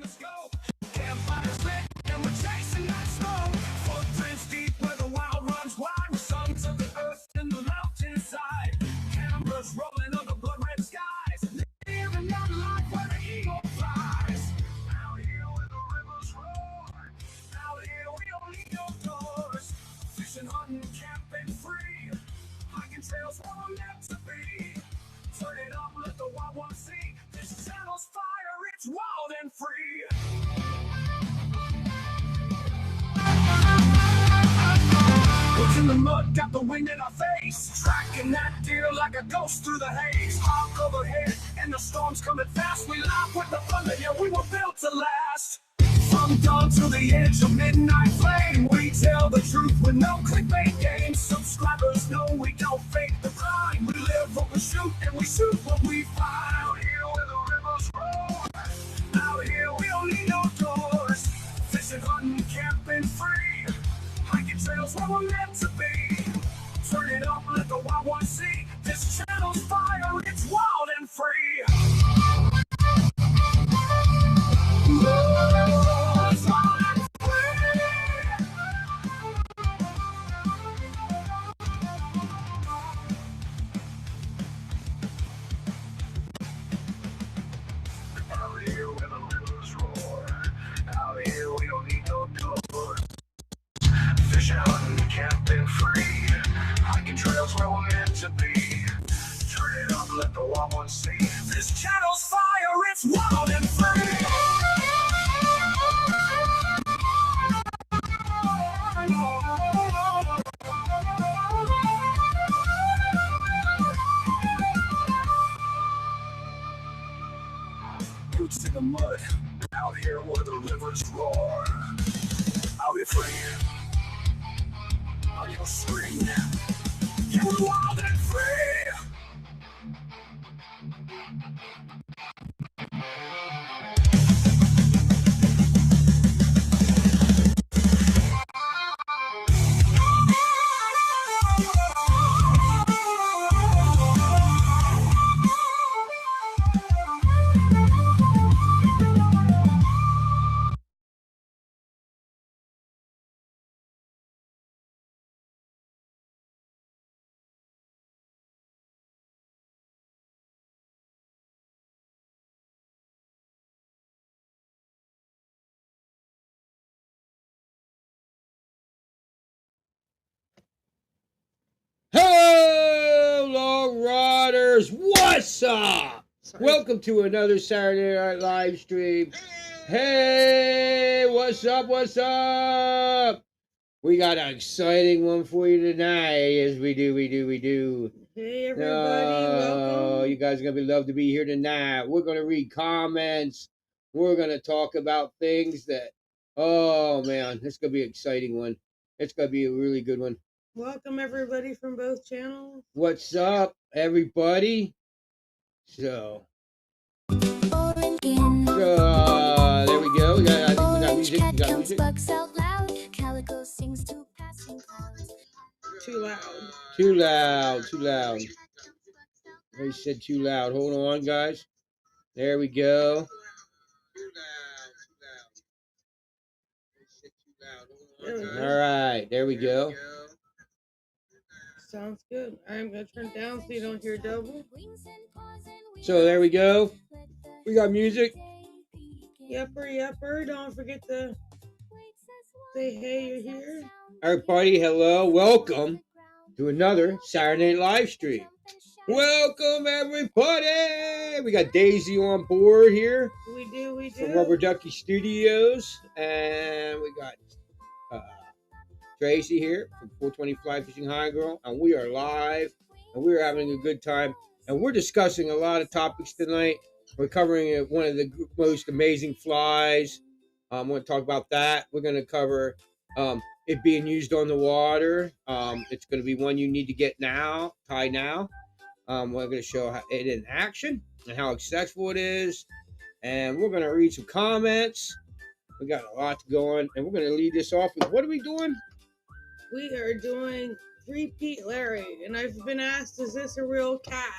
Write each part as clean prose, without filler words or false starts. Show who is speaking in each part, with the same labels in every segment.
Speaker 1: the scope. Campfires lit and we're chasing that smoke. Footprints deep where the wild runs wide. We're sons of the earth in the mountainside. Cameras rolling on the blood red skies. Living out life where the eagle flies. Out here where the rivers roar. Out here we don't need no doors. Fishing, hunting, camping free. Hiking trails where we're meant to be. Turn it up, let the wild one see. This channel's fire, it's wild and free. What's in the mud, got the wind in our face. Tracking that deer like a ghost through the haze. Hawk overhead, and the storm's coming fast. We laugh with the thunder, yeah, we were built to last. From dawn to the edge of midnight flame, we tell the truth with no clickbait games. Subscribers know we don't fake the grind. We live what we shoot, and we shoot what we find. Out here where the rivers roll. Out here we don't need no doors. Fishing, hunting, camping free. Hiking trails where we're meant to be. Turn it up, let the wild one see. This channel's fire, it's wild and free. It's wild and free. Out here where the rivers roar. Out here we don't need no doors. Fishing, hunting, camping free. Hiking trails where we're meant to be. Turn it up, let the wild one see. This channel's fire, it's wild and free. Roots in the mud, out here where the rivers roar. Out here free. On your screen, you were wild and free.
Speaker 2: Hello, Long Riders! What's up? Welcome to another Saturday Night live stream. Hey, what's up? What's up? We got an exciting one for you tonight. Yes, we do.
Speaker 3: Hey everybody, welcome.
Speaker 2: You guys are gonna love to be here tonight. We're gonna read comments. We're gonna talk about things that, oh man, it's gonna be an exciting one. It's gonna be a really good one.
Speaker 3: Welcome everybody from both channels.
Speaker 2: What's up, everybody? So there we go. I think we got music. You got music?
Speaker 3: Too loud.
Speaker 2: Too loud. They said too loud. Hold on, guys. There we go. All right, there we go.
Speaker 3: Sounds good. I'm going to turn it down so you don't hear double.
Speaker 2: So there we go. We got music.
Speaker 3: Yepper. Don't forget to say hey, you're here.
Speaker 2: Everybody, hello. Welcome to another Saturday Night live stream. Welcome, everybody. We got Daisy on board here.
Speaker 3: We do.
Speaker 2: From Rubber Ducky Studios. And we got Tracy here from 420 Fly Fishing High Girl, and we are live, and we are having a good time, and we're discussing a lot of topics tonight. We're covering one of the most amazing flies. I'm going to talk about that. We're going to cover it being used on the water. It's going to be one you need to get now, tie now. We're going to show it in action and how successful it is, and we're going to read some comments. We got a lot to go on, and we're going to lead this off with, what are we doing?
Speaker 3: We are doing Three-Peat Larry, and I've been asked, is this a real cat?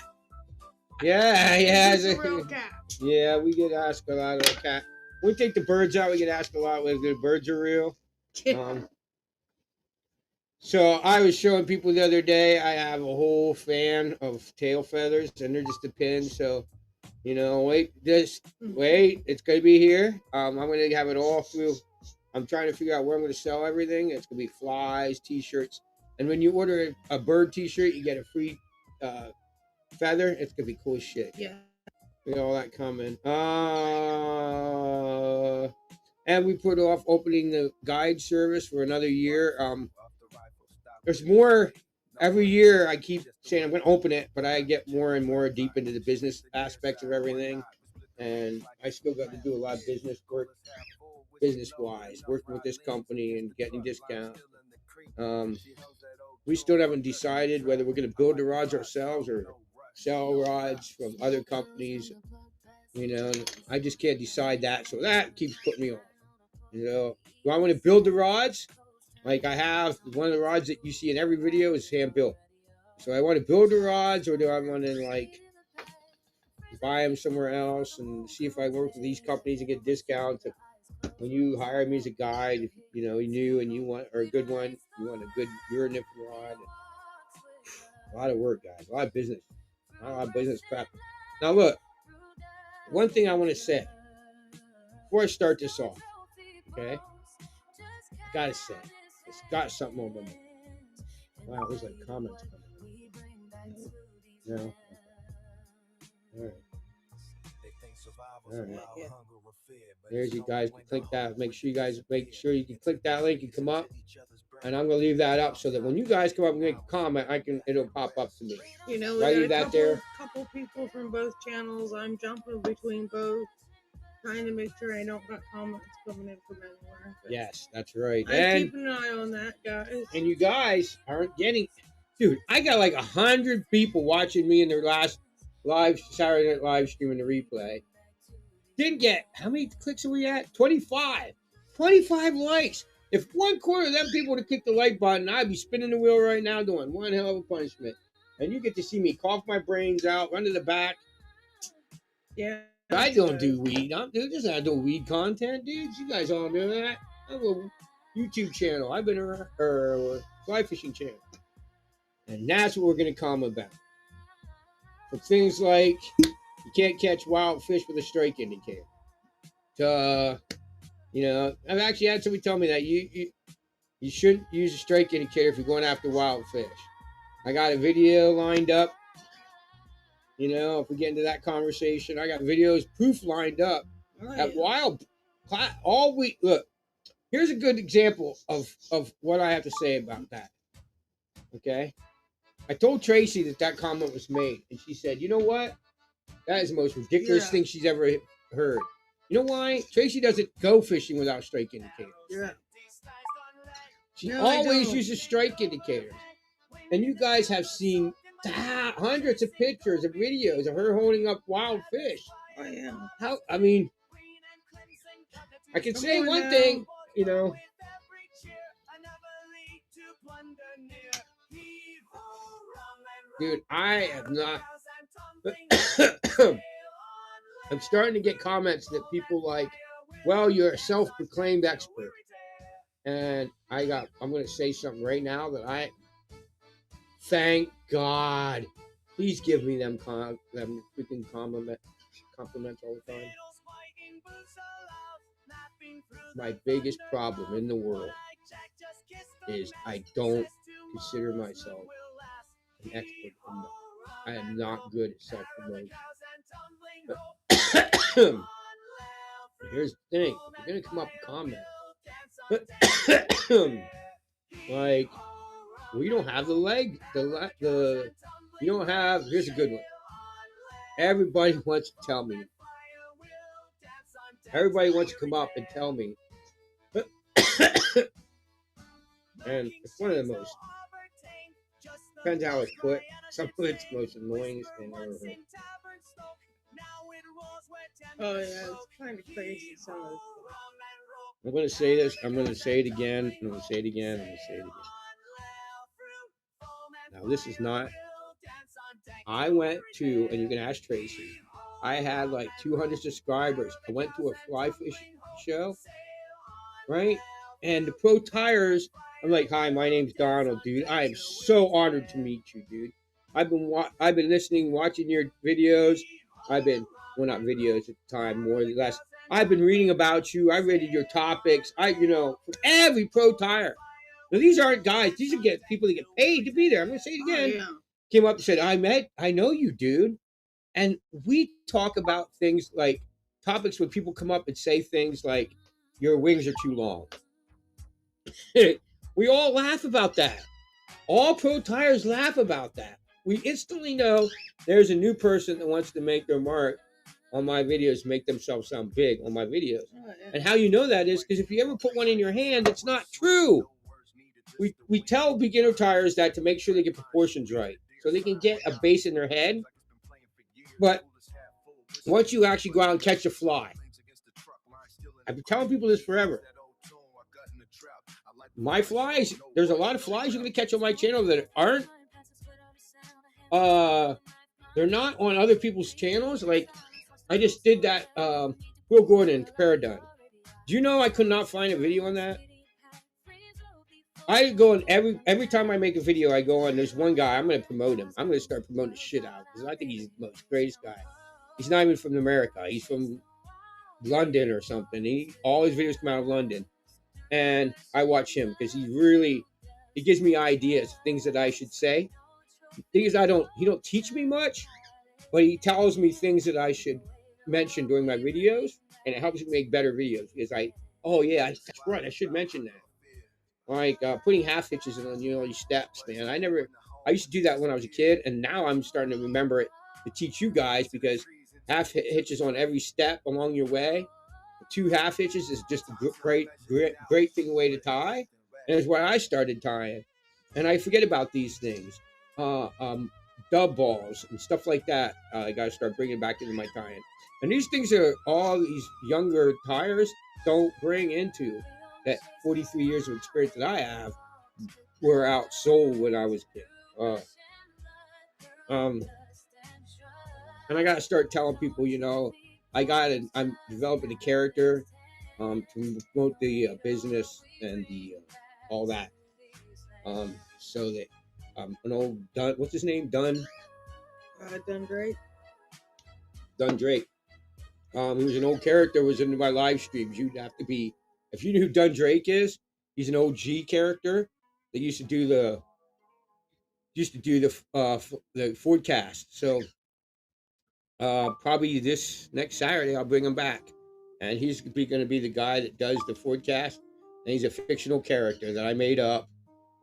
Speaker 2: Yeah.
Speaker 3: Is this a real cat?
Speaker 2: Yeah, we get asked a lot of cat. we take the birds out. We get asked a lot whether the birds are real. So I was showing people the other day. I have a whole fan of tail feathers, and they're just a pin. So, wait, it's gonna be here. I'm gonna have it all through. I'm trying to figure out where I'm gonna sell everything. It's gonna be flies, t-shirts, and when you order a bird t-shirt, you get a free feather. It's gonna be cool as shit.
Speaker 3: Yeah.
Speaker 2: We got all that coming. And we put off opening the guide service for another year. There's more every year. I keep saying I'm going to open it, but I get more and more deep into the business aspects of everything, and I still got to do a lot of business work, business-wise, working with this company and getting discounts. We still haven't decided whether we're going to build the rods ourselves or sell rods from other companies. I just can't decide that, so that keeps putting me off. Do I want to build the rods? Like I have one of the rods that you see in every video is hand built. So I want to build the rods, or do I want to buy them somewhere else and see if I work with these companies and get discounts? When you hire me as a guide, if you new and you want or a good one, you want a good urinip rod. A lot of work, guys. A lot of business. A lot of business crap. Now look, one thing I want to say before I start this off, okay? I gotta say, it's got something on my mind. Wow, there's comments coming. No. Okay. All right. All right.
Speaker 3: Yeah.
Speaker 2: There's you guys can click that. Make sure you can click that link and come up. And I'm gonna leave that up so that when you guys come up and make a comment, it'll pop up to me.
Speaker 3: We
Speaker 2: leave
Speaker 3: got
Speaker 2: that
Speaker 3: couple people from both channels. I'm jumping between both, trying to make sure I don't got comments coming in from anywhere.
Speaker 2: Yes, that's right.
Speaker 3: I'm keeping an eye on that, guys.
Speaker 2: And you guys aren't getting, dude. I got 100 people watching me in their last live Saturday Night live stream in the replay. Didn't get, how many clicks are we at? 25. 25 likes. If 1/4 of them people would have clicked the like button, I'd be spinning the wheel right now doing one hell of a punishment. And you get to see me cough my brains out, run to the back.
Speaker 3: Yeah.
Speaker 2: I don't do weed. I'm just not doing weed content, dudes. You guys all do that. I have a YouTube channel. I've been a fly fishing channel. And that's what we're going to comment about. For things like you can't catch wild fish with a strike indicator. I've actually had somebody tell me that you shouldn't use a strike indicator if you're going after wild fish. I got a video lined up. If we get into that conversation, I got proof lined up at wild all week. Look, here's a good example of what I have to say about that. Okay. I told Tracy that comment was made, and she said, "You know what? That is the most ridiculous thing she's ever heard." You know why? Tracy doesn't go fishing without strike indicators.
Speaker 3: Yeah.
Speaker 2: She always uses strike indicators. And you guys have seen hundreds of pictures of videos of her holding up wild fish.
Speaker 3: Oh, yeah.
Speaker 2: I can say one thing, Dude, I am not. I'm starting to get comments that people like, well, you're a self-proclaimed expert. And I'm going to say something right now that thank God. Please give me them freaking compliments all the time. My biggest problem in the world is I don't consider myself an expert enough. I am not good at self-promotion. Here's the thing. If you're going to come up and comment, we don't have the leg. You don't have, here's a good one. Everybody wants to tell me. Everybody wants to come up and tell me. And it's one of the most, depends how it's put. Some of it's the most annoying thing I've ever heard.
Speaker 3: Oh, yeah, it's kind of crazy, some of this.
Speaker 2: I'm going to say this. I'm going to say it again. I'm going to say it again. I'm going to say it again. Now, this is not. I went to, and you can ask Tracy. I had like 200 subscribers. I went to a fly fishing show, right? And the pro tires, I'm like, hi, my name's Donald, dude. I am so honored to meet you, dude. I've been listening, watching your videos. I've been well, not videos at the time, more or less. I've been reading about you. I read your topics. From every pro tire. Now these aren't guys. These are people that get paid to be there. I'm gonna say it again.
Speaker 3: Oh, yeah.
Speaker 2: Came up and said, I know you, dude. And we talk about things like topics when people come up and say things like, your wings are too long. We all laugh about that. All pro tires laugh about that. We instantly know there's a new person that wants to make their mark on my videos, make themselves sound big on my videos.
Speaker 3: Oh, yeah.
Speaker 2: And how you know that is because if you ever put one in your hand, it's not true. We tell beginner tires that to make sure they get proportions right, so they can get a base in their head. But once you actually go out and catch a fly, I've been telling people this forever. My flies, there's a lot of flies you're going to catch on my channel that aren't, they're not on other people's channels. Like, I just did that, Will Gordon, Paradine. Do you know I could not find a video on that? I go on every time I make a video, I go on, there's one guy, I'm going to promote him. I'm going to start promoting the shit out because I think he's the most greatest guy. He's not even from America. He's from London or something. All his videos come out of London. And I watch him because he gives me ideas, things that I should say. Things he don't teach me much, but he tells me things that I should mention during my videos, and it helps me make better videos because that's right, I should mention that. Like putting half hitches on these steps, man. I used to do that when I was a kid, and now I'm starting to remember it to teach you guys because half hitches on every step along your way. 2 half hitches is just a great way to tie, and it's why I started tying. And I forget about these things, dub balls and stuff like that. I got to start bringing back into my tying. And these things are all these younger tires don't bring into that 43 years of experience that I have were outsold when I was a kid. And I got to start telling people, I'm developing a character to promote the business and the all that. So that an old what's his name? Dunn
Speaker 3: Drake.
Speaker 2: Dunn Drake. He was an old character. Was in my live streams. You'd have to be, if you knew who Dunn Drake is. He's an OG character that used to do the Fordcast. So. Probably this next Saturday I'll bring him back, and he's going to be the guy that does the Fordcast, and he's a fictional character that I made up.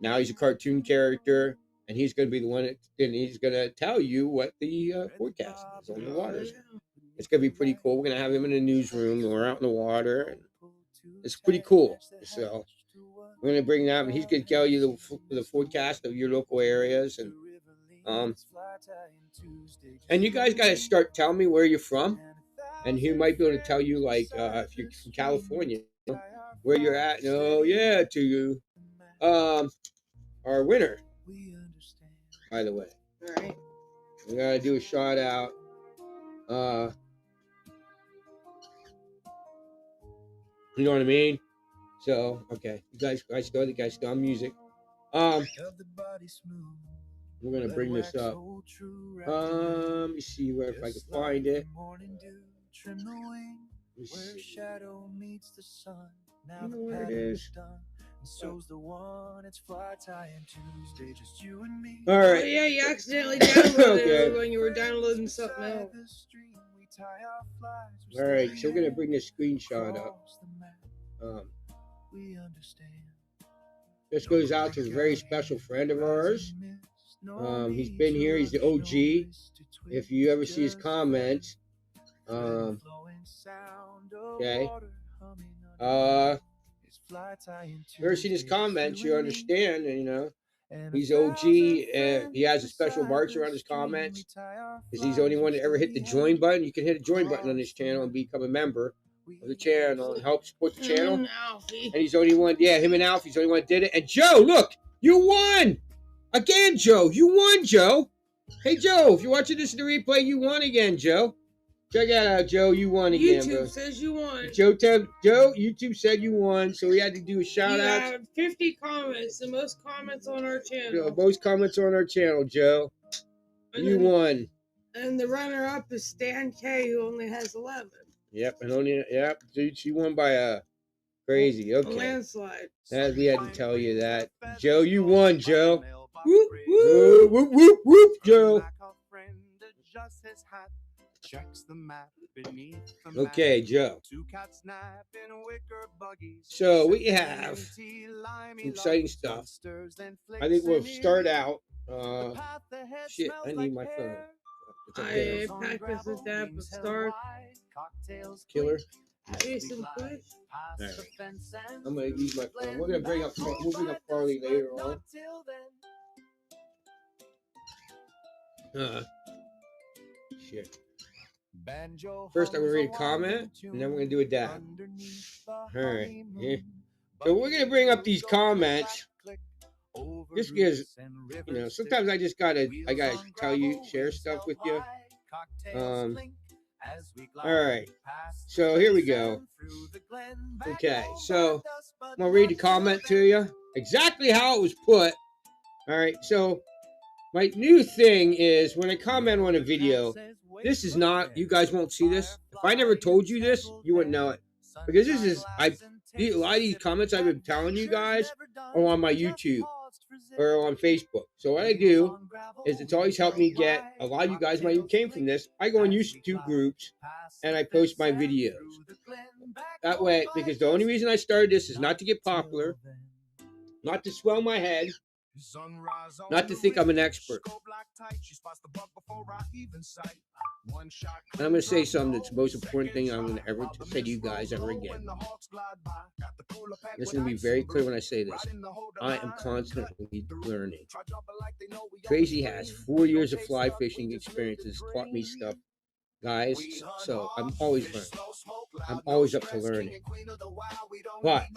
Speaker 2: Now he's a cartoon character, and he's going to be the one and he's going to tell you what the Fordcast is on the waters. It's going to be pretty cool. We're going to have him in the newsroom, and we're out in the water, and it's pretty cool. So we're going to bring that, and he's going to tell you the Fordcast of your local areas, and you guys got to start telling me where you're from, and he might be able to tell you, like, if you're from California, where you're at. Oh yeah, to you, our winner, by the way.
Speaker 3: All right.
Speaker 2: We gotta do a shout out. You know what I mean? So okay, you guys still music. We're gonna bring this up. Let me see if I can find it. Let me see. You know where it is. All right.
Speaker 3: Oh, yeah, you accidentally downloaded it when you were downloading something else.
Speaker 2: All right, so we're gonna bring this screenshot up. This goes out to a very special friend of ours. He's been here. He's the OG. If you ever see his comments, okay. Ever seen his comments, you understand, he's OG. He has a special marks around his comments because he's the only one that ever hit the join button. You can hit a join button on this channel and become a member of the channel and help support the channel. And he's the only one, him and Alfie's the only one that did it. And Joe, look, you won! Again, Joe, you won, Joe. Hey, Joe, if you're watching this in the replay, you won again, Joe. Check it out, Joe. You won again,
Speaker 3: YouTube
Speaker 2: bro.
Speaker 3: says you won.
Speaker 2: Joe, YouTube said you won, so we had to do a shout
Speaker 3: You
Speaker 2: out.
Speaker 3: have 50 comments, the most comments on our channel.
Speaker 2: Most comments on our channel, Joe.
Speaker 3: And
Speaker 2: You won.
Speaker 3: And the runner-up is Stan K, who only has 11.
Speaker 2: Yep, dude, she won by a crazy. Okay,
Speaker 3: a landslide.
Speaker 2: We had to tell you that, Joe. You won, Joe.
Speaker 3: Whoop
Speaker 2: Whoop whoop whoop whoop, Joe. Okay, Joe. So we have exciting stuff. I think we'll start out. Shit, I need my phone.
Speaker 3: I packed us a dab of Stark.
Speaker 2: Killer.
Speaker 3: Jason Push.
Speaker 2: Right. I'm gonna use my phone. We'll bring up Farley later on. Shit. First, I'm gonna read a comment, and then we're gonna do a dab. All right. Yeah. So we're gonna bring up these comments. This gives, sometimes I gotta tell you, share stuff with you. All right. So here we go. Okay. So I'm gonna read the comment to you exactly how it was put. All right. So my new thing is when I comment on a video, this is not, you guys won't see this. If I never told you this, you wouldn't know it. Because a lot of these comments I've been telling you guys are on my YouTube or on Facebook. So what I do is it's always helped me get, a lot of you guys might even came from this. I go on YouTube groups and I post my videos. That way, because the only reason I started this is not to get popular, not to swell my head, not to think I'm an expert. And I'm going to say something that's the most important thing I'm going to ever say to you guys ever again. Listen to me very clear when I say this. I am constantly learning. Tracy has 4 years of fly fishing experiences, taught me stuff, guys. So I'm always learning. I'm always up to learning. But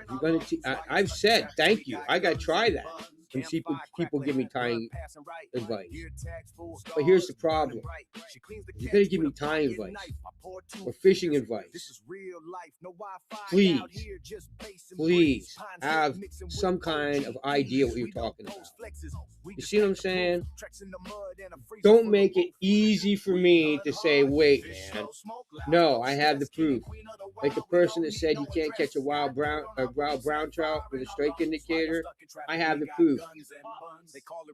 Speaker 2: you're going to. I've said thank you. I got to try that. When people give me tying advice. But here's the problem. You're going to give me tying advice or fishing advice. Please have some kind of idea what you're talking about. You see what I'm saying? Don't make it easy for me to say, wait, man. No, I have the proof. Like the person that said you can't catch a wild brown trout with a strike indicator. I have the proof.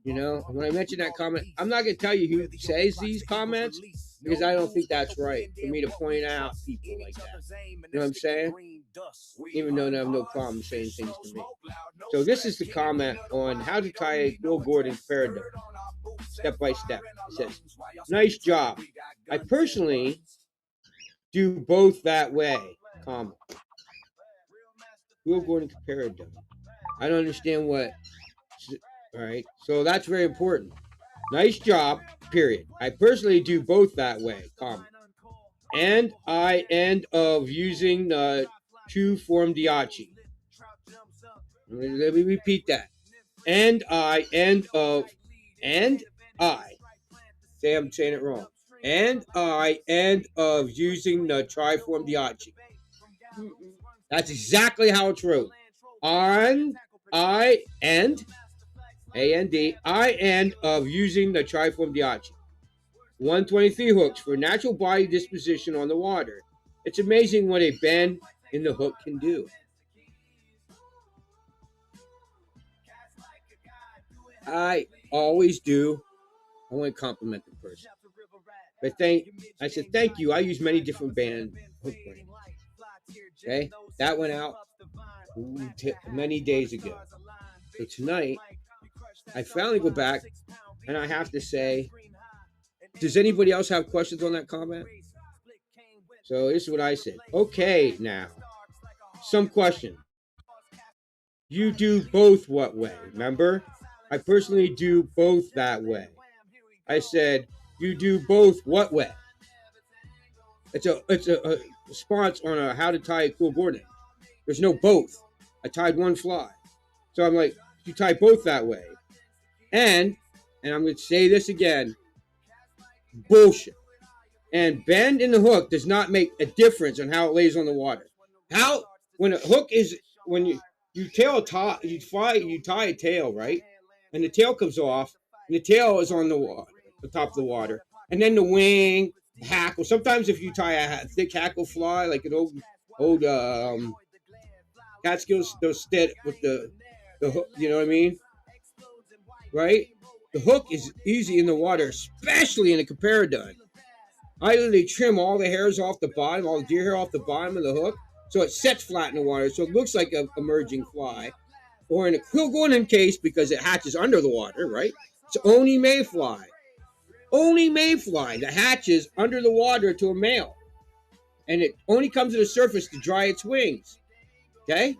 Speaker 2: When I mention that comment, I'm not going to tell you who says these comments because I don't think that's right for me to point out people like that. You know what I'm saying? Even though I have no problem saying things to me. So this is the comment on how to tie a Will Gordon paradigm, step by step. It says, nice job. I personally do both that way, comma. Will Gordon paradigm. I don't understand what. All right, so that's very important. Nice job, period. I personally do both that way, comma. And I end of using the true form diachi. Let me repeat that. And I end of, and I, say I'm saying it wrong. And I end of using the triform diachi. That's exactly how it's wrote. On, I end, A-N-D, I end of using the triform diachi. 123 hooks for natural body disposition on the water. It's amazing what a bend in the hook can do. I always do. I want to compliment the person. But I said, thank you. I use many different band hook brands. Okay? That went out many days ago. So tonight, I finally go back and I have to say, does anybody else have questions on that comment? So this is what I said. Okay, now, some question. You do both what way? Remember? I personally do both that way. I said, you do both what way? It's a response on how to tie a cool Gordon. There's no both. I tied one fly. So I'm like, you tie both that way. And I'm going to say this again. Bullshit. And bend in the hook does not make a difference on how it lays on the water. How when a hook is when you tie a tail, right? And the tail comes off, and the tail is on the water, the top of the water, and then the wing, the hackle. Sometimes if you tie a thick hackle fly, like an old Catskills, they'll stick with the hook. You know what I mean? Right? The hook is easy in the water, especially in a comparadine. I literally trim all the hairs off the bottom, all the deer hair off the bottom of the hook, so it sets flat in the water, so it looks like a emerging fly. Or in a quill going case because it hatches under the water, right? It's only mayfly. Only mayfly that hatches under the water to a male. And it only comes to the surface to dry its wings. Okay?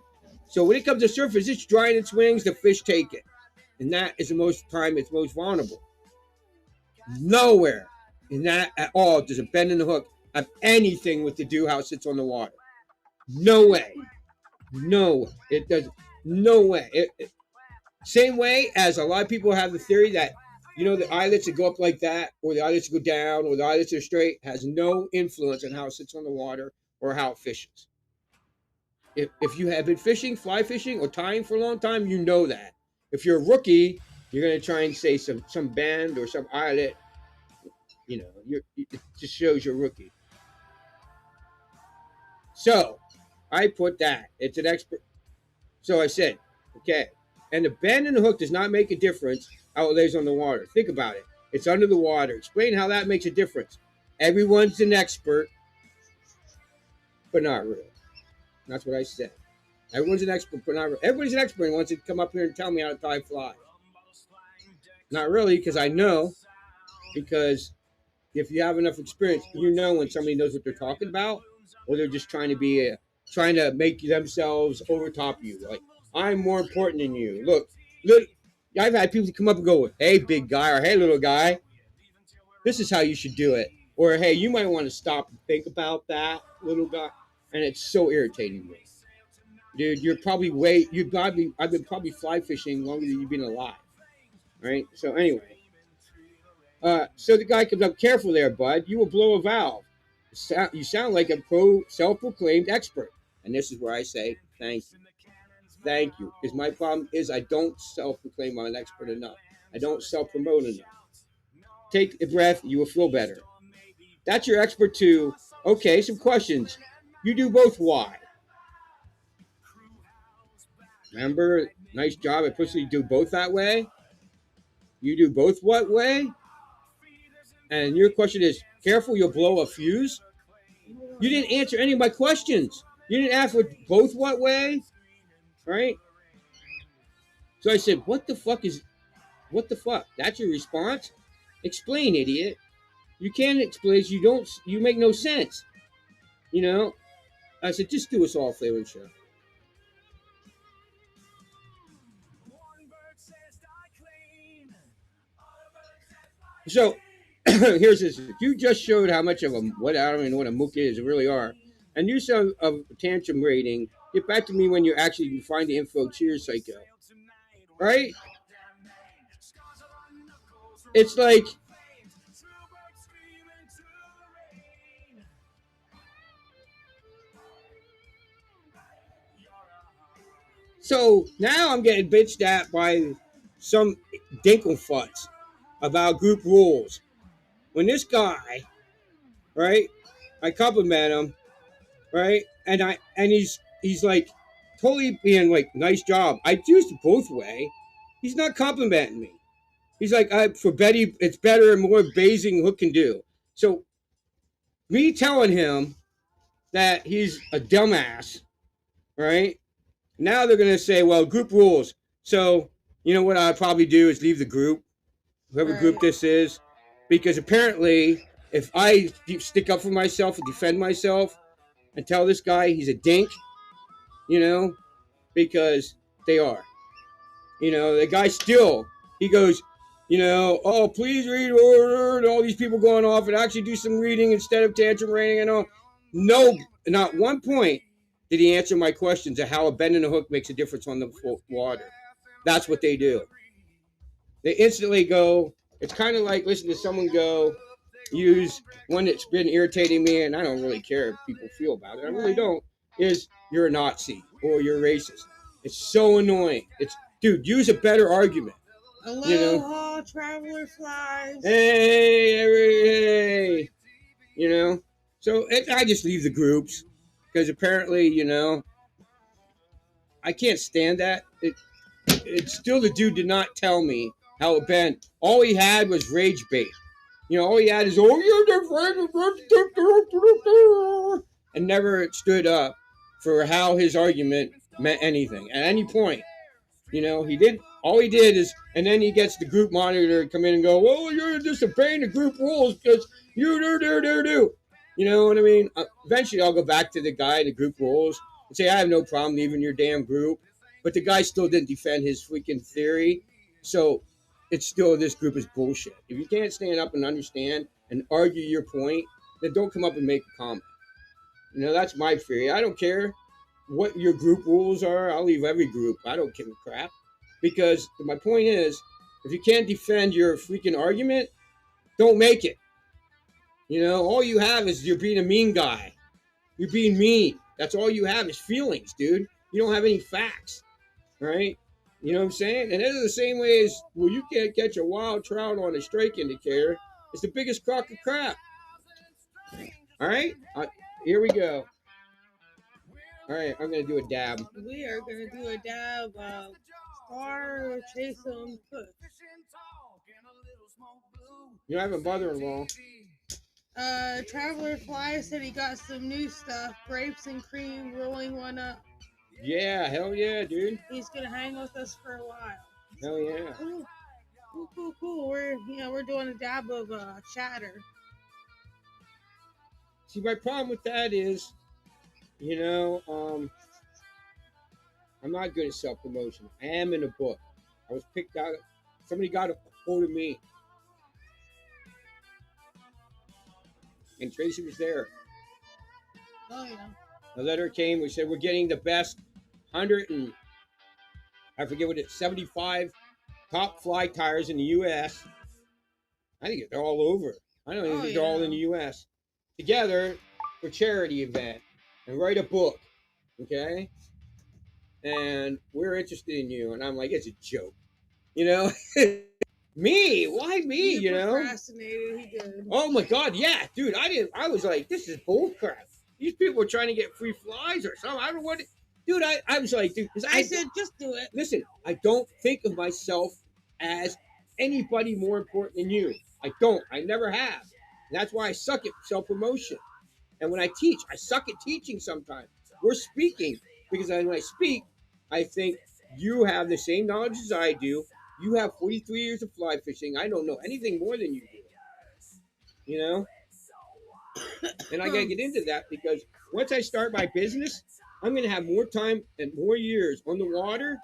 Speaker 2: So when it comes to the surface, it's drying its wings, the fish take it. And that is the most time it's most vulnerable. Nowhere in that at all does a bend in the hook have anything with to do how it sits on the water. No way. No, it does. No way. Same way as a lot of people have the theory that, you know, the eyelets that go up like that, or the eyelets that go down, or the eyelets that are straight, has no influence on how it sits on the water or how it fishes. If you have been fishing, fly fishing, or tying for a long time, you know that. If you're a rookie, you're going to try and say some bend or some eyelet. You know, it just shows you're a rookie. So I put that. It's an expert. So I said, okay. And the bend in the hook does not make a difference how it lays on the water. Think about it. It's under the water. Explain how that makes a difference. Everyone's an expert, but not really. That's what I said. Everyone's an expert, but not really. Everybody's an expert and wants to come up here and tell me how to tie flies. Not really, because I know. Because if you have enough experience, you know when somebody knows what they're talking about, or they're just trying to make themselves over top you. Like, I'm more important than you. Look, I've had people come up and go, hey, big guy, or hey, little guy, this is how you should do it. Or, hey, you might want to stop and think about that, little guy. And it's so irritating me. Dude, I've been probably fly fishing longer than you've been alive. Right? So anyway. So the guy comes up, careful there, bud. You will blow a valve. You sound like a self-proclaimed expert. And this is where I say, thank you. Thank you. Because my problem is I don't self-proclaim I'm an expert enough. I don't self-promote enough. Take a breath. You will feel better. That's your expert too. Okay, some questions. You do both. Why? Remember, nice job. I personally do both that way. You do both what way? And your question is, careful, you'll blow a fuse. You didn't answer any of my questions. You didn't ask for both what way, right? So I said, what the fuck? That's your response? Explain, idiot. You can't explain. You make no sense. You know? I said, just do us all flavor show. So here's this. You just showed how much of I don't even know what a mook is, really are. And you some of tantrum rating. Get back to me when you actually find the info. Cheers, psycho. Right? It's like, so now I'm getting bitched at by some dinklefutz about group rules. When this guy, right, I compliment him, right, and he's like totally being like, nice job. I used both way. He's not complimenting me. He's like, for Betty, it's better and more basing hook can do. So me telling him that he's a dumbass, right? Now they're gonna say, well, group rules. So you know what I'd probably do is leave the group, whoever group this is, because apparently if I stick up for myself and defend myself and tell this guy he's a dink, you know, because they are. You know, the guy still, he goes, you know, oh, please read order, and all these people going off and actually do some reading instead of tantrum rating and all. No, not one point did he answer my questions of how a bend in the hook makes a difference on the water. That's what they do. They instantly go, it's kind of like listening to someone go, use one that's been irritating me, and I don't really care if people feel about it. I really don't. Is you're a Nazi or you're racist. It's so annoying. It's dude, use a better argument.
Speaker 3: Aloha, traveler flies.
Speaker 2: Hey. So I just leave the groups because apparently, I can't stand that. It's still the dude did not tell me how it bent. All he had was rage bait. All he had is, oh, you're the and never stood up for how his argument meant anything at any point. He did. All he did is, and then he gets the group monitor to come in and go, well, you're disobeying the group rules because you do. You know what I mean? Eventually, I'll go back to the guy, the group rules, and say, I have no problem leaving your damn group. But the guy still didn't defend his freaking theory. So it's still, this group is bullshit. If you can't stand up and understand and argue your point, then don't come up and make a comment. That's my theory. I don't care what your group rules are. I'll leave every group. I don't give a crap. Because my point is, if you can't defend your freaking argument, don't make it. All you have is you're being a mean guy. You're being mean. That's all you have is feelings, dude. You don't have any facts, right? You know what I'm saying? And it's the same way as, well, you can't catch a wild trout on a strike indicator. It's the biggest crock of crap. All right? Here we go. All right, I'm going to do a dab.
Speaker 3: We are going to do a dab of Star Chase on Push.
Speaker 2: I have a mother-in-law.
Speaker 3: Traveler Fly said he got some new stuff, grapes and cream, rolling one up.
Speaker 2: Yeah, hell yeah, dude.
Speaker 3: He's gonna hang with us for a while.
Speaker 2: Hell yeah.
Speaker 3: Cool. We're doing a dab of chatter.
Speaker 2: See, my problem with that is, I'm not good at self-promotion. I am in a book. I was picked out. Somebody got a hold of me. And Tracy was there.
Speaker 3: Oh, yeah.
Speaker 2: The letter came. We said, we're getting the best 100 and I forget what it's, 75 top fly tires in the U.S. I think they're all over. I don't even think they're all in the U.S. Together for charity event and write a book. Okay? And we're interested in you. And I'm like, it's a joke. Me? Why me?
Speaker 3: He procrastinated. He did.
Speaker 2: Oh my God, yeah, dude. I was like, this is bullcrap. These people are trying to get free flies or something. I don't know what. Dude, I was like, dude.
Speaker 3: I said, just do it.
Speaker 2: Listen, I don't think of myself as anybody more important than you. I don't. I never have. And that's why I suck at self-promotion. And when I teach, I suck at teaching sometimes. We're speaking because when I speak, I think you have the same knowledge as I do. You have 43 years of fly fishing. I don't know anything more than you do. And I got to get into that because once I start my business, I'm going to have more time and more years on the water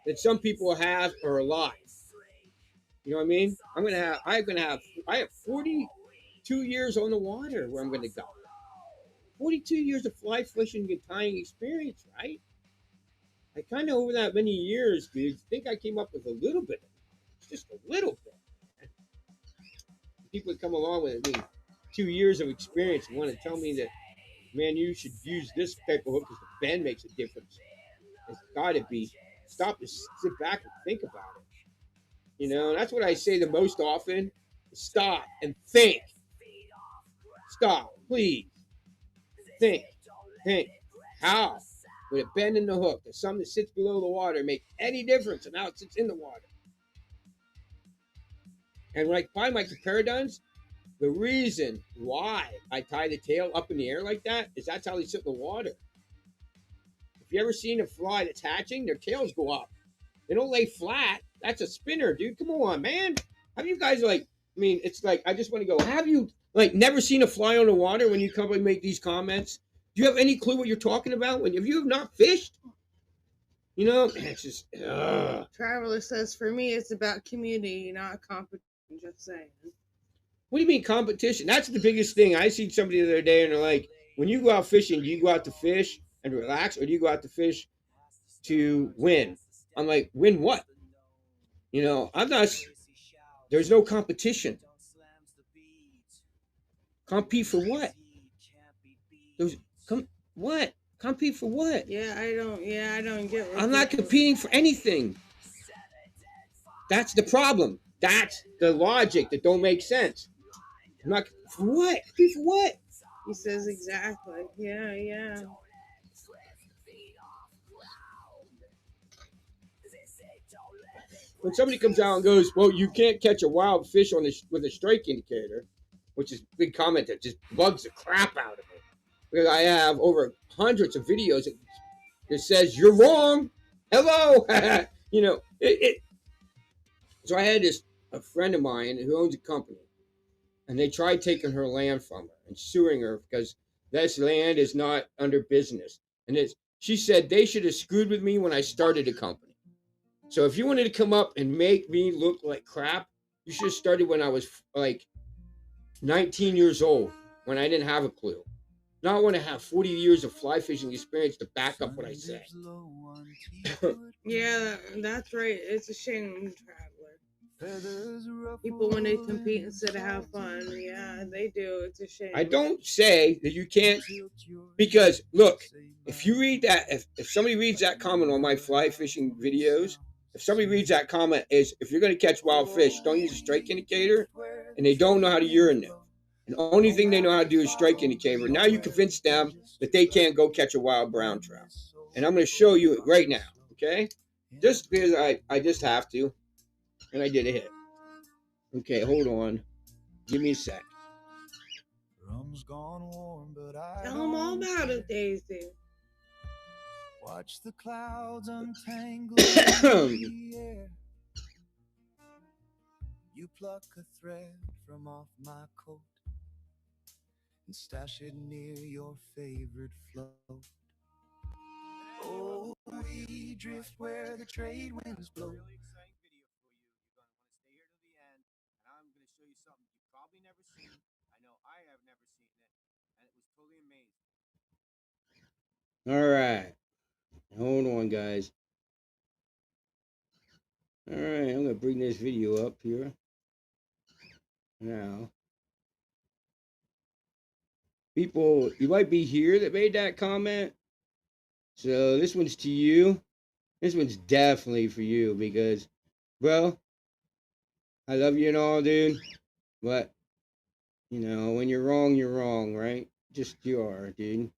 Speaker 2: than some people have or alive. You know what I mean? I have 42 years on the water where I'm going to go. 42 years of fly fishing and tying experience, right? I kind of over that many years, dude, think I came up with a little bit of it. Just a little bit. People that come along with me, 2 years of experience, and want to tell me that, man, you should use this type of hook because the bend makes a difference. It's got to be. Stop to sit back and think about it. And that's what I say the most often. Stop and think. Stop, please. Think. How would a bend in the hook, the something that sits below the water, make any difference in how it sits in the water? And when I find my comparadons, the reason why I tie the tail up in the air like that is that's how they sit in the water. If you ever seen a fly that's hatching, their tails go up. They don't lay flat. That's a spinner, dude. Come on, man. Have you guys it's like, I just want to go, have you never seen a fly on the water when you come and make these comments? Do you have any clue what you're talking about? If you have not fished, it's just,
Speaker 3: Traveler says, for me, it's about community, not competition. Just saying.
Speaker 2: What do you mean competition? That's the biggest thing. I seen somebody the other day and they're like, when you go out fishing, do you go out to fish and relax or do you go out to fish to win? I'm like, win what? I'm not, there's no competition. Compete for what? Those what? Compete for what?
Speaker 3: Yeah, I don't. Yeah, I don't get what
Speaker 2: I'm not
Speaker 3: people.
Speaker 2: competing for anything. That's the problem. That's the logic that don't make sense. I'm not for what? Compete for what?
Speaker 3: He says exactly. Yeah, yeah.
Speaker 2: When somebody comes out and goes, "Well, you can't catch a wild fish on with a strike indicator," which is a big comment that just bugs the crap out of me, because I have over hundreds of videos that says you're wrong. Hello, you know it. So I had a friend of mine who owns a company, and they tried taking her land from her and suing her because this land is not under business. And she said they should have screwed with me when I started the company. So if you wanted to come up and make me look like crap, you should have started when I was like 19 years old, when I didn't have a clue. Now I want to have 40 years of fly fishing experience to back up what I say.
Speaker 3: Yeah, that's right. It's a shame, traveler. People, when they compete instead of have fun, yeah, they do. It's a shame.
Speaker 2: I don't say that you can't, because look, if you read that, if somebody reads that comment on my fly fishing videos, if somebody reads that comment is, if you're going to catch wild fish, don't use a strike indicator, and they don't know how to urinate. And the only thing they know how to do is strike indicator. Now you convince them that they can't go catch a wild brown trout. And I'm going to show you it right now, okay? Just because I just have to. And I did a hit. Okay, hold on. Give me a sec.
Speaker 3: Tell them all about it, Daisy.
Speaker 1: Watch the clouds untangle in the air. You pluck a thread from off my coat and stash it near your favorite float. Oh, we drift where the trade winds blow. Really exciting video for you. You're going to want to stay here to the end, and I'm going to show you something you've probably never seen. I know I have never seen it, and it was totally amazing.
Speaker 2: All right. Hold on, guys. All right, I'm going to bring this video up here now. People, you might be here that made that comment. So this one's to you. This one's definitely for you because, bro, I love you and all, dude. But, you know, when you're wrong, right? Just you are, dude.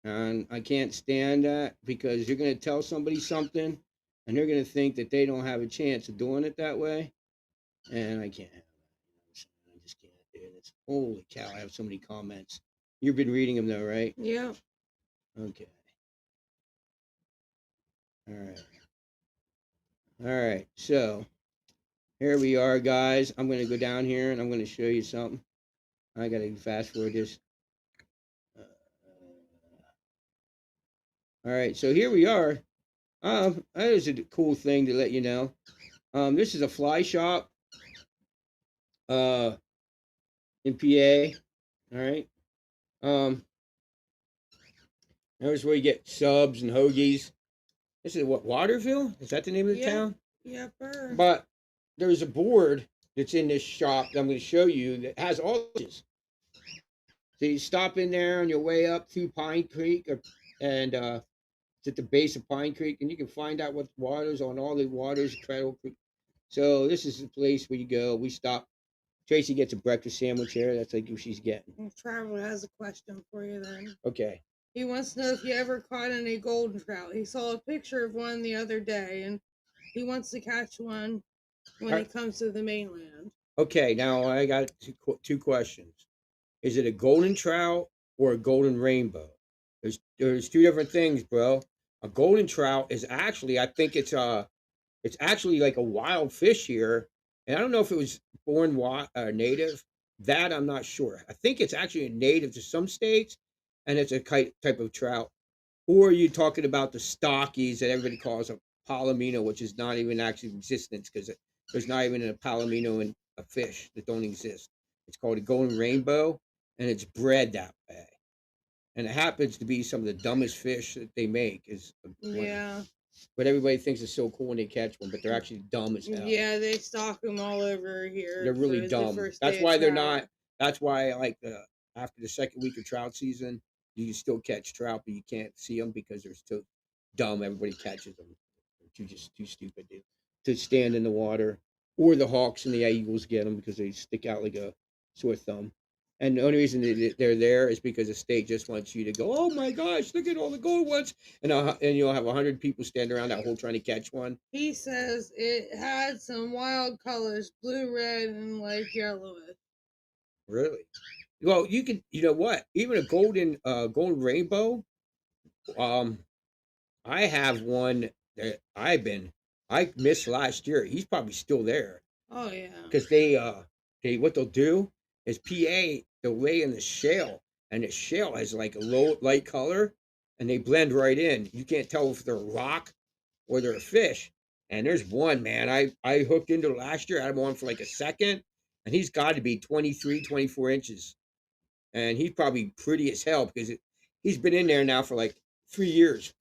Speaker 2: And I can't stand that because you're going to tell somebody something and they're going to think that they don't have a chance of doing it that way. And I can't have that. I just can't, dude. It's, holy cow, I have so many comments. You've been reading them though, right?
Speaker 3: Yeah.
Speaker 2: Okay. All right. All right. So here we are, guys. I'm going to go down here and I'm going to show you something. I got to fast forward this. All right. So here we are. That is a cool thing to let you know. This is a fly shop in PA. All right. There's where you get subs and hoagies. This is what, Waterville? Is that the name of the town?
Speaker 3: Yeah,
Speaker 2: But there's a board that's in this shop that I'm going to show you that has all this. So you stop in there on your way up through Pine Creek, and it's at the base of Pine Creek, and you can find out what waters on all the waters, Treadle Creek. So this is the place where you go. We stop. Tracy gets a breakfast sandwich here. That's like what she's getting.
Speaker 3: Traveler has a question for you then.
Speaker 2: Okay.
Speaker 3: He wants to know if you ever caught any golden trout. He saw a picture of one the other day, and he wants to catch one when he comes to the mainland.
Speaker 2: Okay, now I got two questions. Is it a golden trout or a golden rainbow? There's two different things, bro. A golden trout is actually, I think it's actually like a wild fish here, and I don't know if it was born native. That I'm not sure. I think it's actually a native to some states, and it's a type of trout. Or you're talking about the stockies that everybody calls a palomino, which is not even actually in existence because there's not even a palomino in a fish that don't exist. It's called a golden rainbow, and it's bred that way. And it happens to be some of the dumbest fish that they make.
Speaker 3: Yeah.
Speaker 2: But everybody thinks it's so cool when they catch one, but they're actually dumb as hell.
Speaker 3: Yeah, they stock them all over here.
Speaker 2: They're really dumb. That's why they're not. That's why, like after the second week of trout season, you can still catch trout, but you can't see them because they're so dumb. Everybody catches them. They're just too stupid to stand in the water. Or the hawks and the eagles get them because they stick out like a sore thumb. And the only reason they're there is because the state just wants you to go, oh my gosh, look at all the gold ones. And you'll have 100 people stand around that hole trying to catch one.
Speaker 3: He says it had some wild colors, blue, red, and like yellow.
Speaker 2: Really? Well, you know what? Even a golden rainbow. Um, I have one that I missed last year. He's probably still there
Speaker 3: Oh yeah.
Speaker 2: because they what they'll do is they'll lay in the shale, and the shale has like a low light color, and they blend right in. You can't tell if they're a rock or they're a fish. And there's one, man, I hooked into last year. I had him on for like a second, and he's got to be 23, 24 inches, and he's probably pretty as hell because he's been in there now for like 3 years.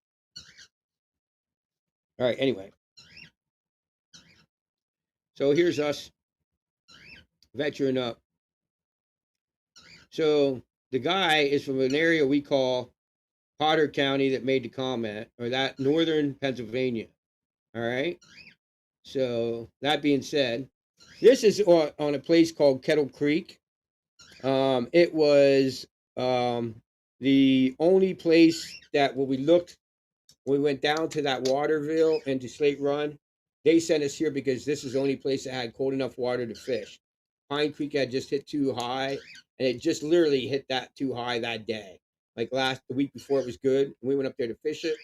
Speaker 2: All right, anyway, so here's us venturing up. So the guy is from an area we call Potter County that made the comment, or that northern Pennsylvania. All right. So that being said, this is on a place called Kettle Creek. It was the only place that when we went down to that Waterville and to Slate Run, they sent us here because this is the only place that had cold enough water to fish. Pine Creek had just hit too high, and it just literally hit that too high that day. Like the week before, it was good. We went up there to fish it,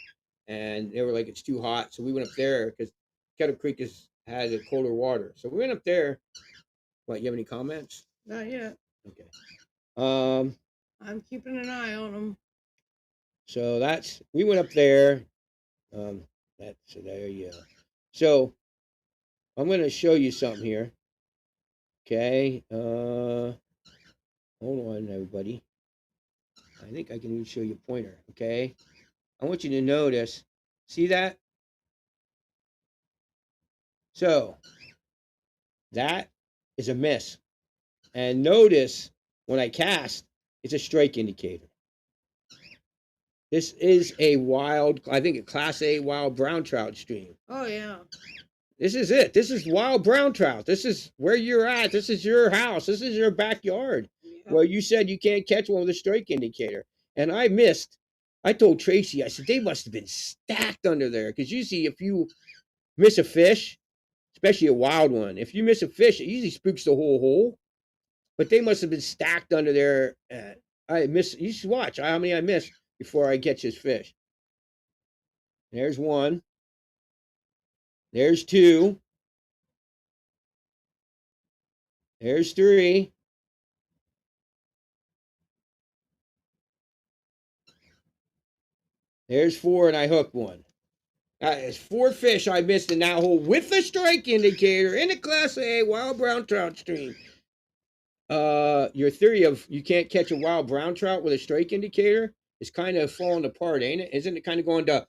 Speaker 2: and they were like, it's too hot. So we went up there because Kettle Creek had a colder water. So we went up there. What, you have any comments?
Speaker 3: Not yet.
Speaker 2: Okay.
Speaker 3: I'm keeping an eye on them.
Speaker 2: So we went up there. So there you go. So I'm going to show you something here. Okay. Hold on, everybody. I think I can even show you a pointer. Okay. I want you to notice. See that? So that is a miss. And notice when I cast, it's a strike indicator. This is I think a class A wild brown trout stream.
Speaker 3: Oh yeah.
Speaker 2: This is it. This is wild brown trout. This is where you're at. This is your house. This is your backyard.
Speaker 3: Yep.
Speaker 2: Well, you said you can't catch one with a strike indicator. And I missed. I told Tracy, I said, they must have been stacked under there. Because usually if you miss a fish, especially a wild one, if you miss a fish, it usually spooks the whole hole. But they must have been stacked under there. You should watch how many I missed before I catch this fish. There's one. There's two. There's three. There's four, and I hooked one. There's 4 fish I missed in that hole with the strike indicator in a Class A wild brown trout stream. Your theory of you can't catch a wild brown trout with a strike indicator is kind of falling apart, ain't it? Isn't it kind of going to...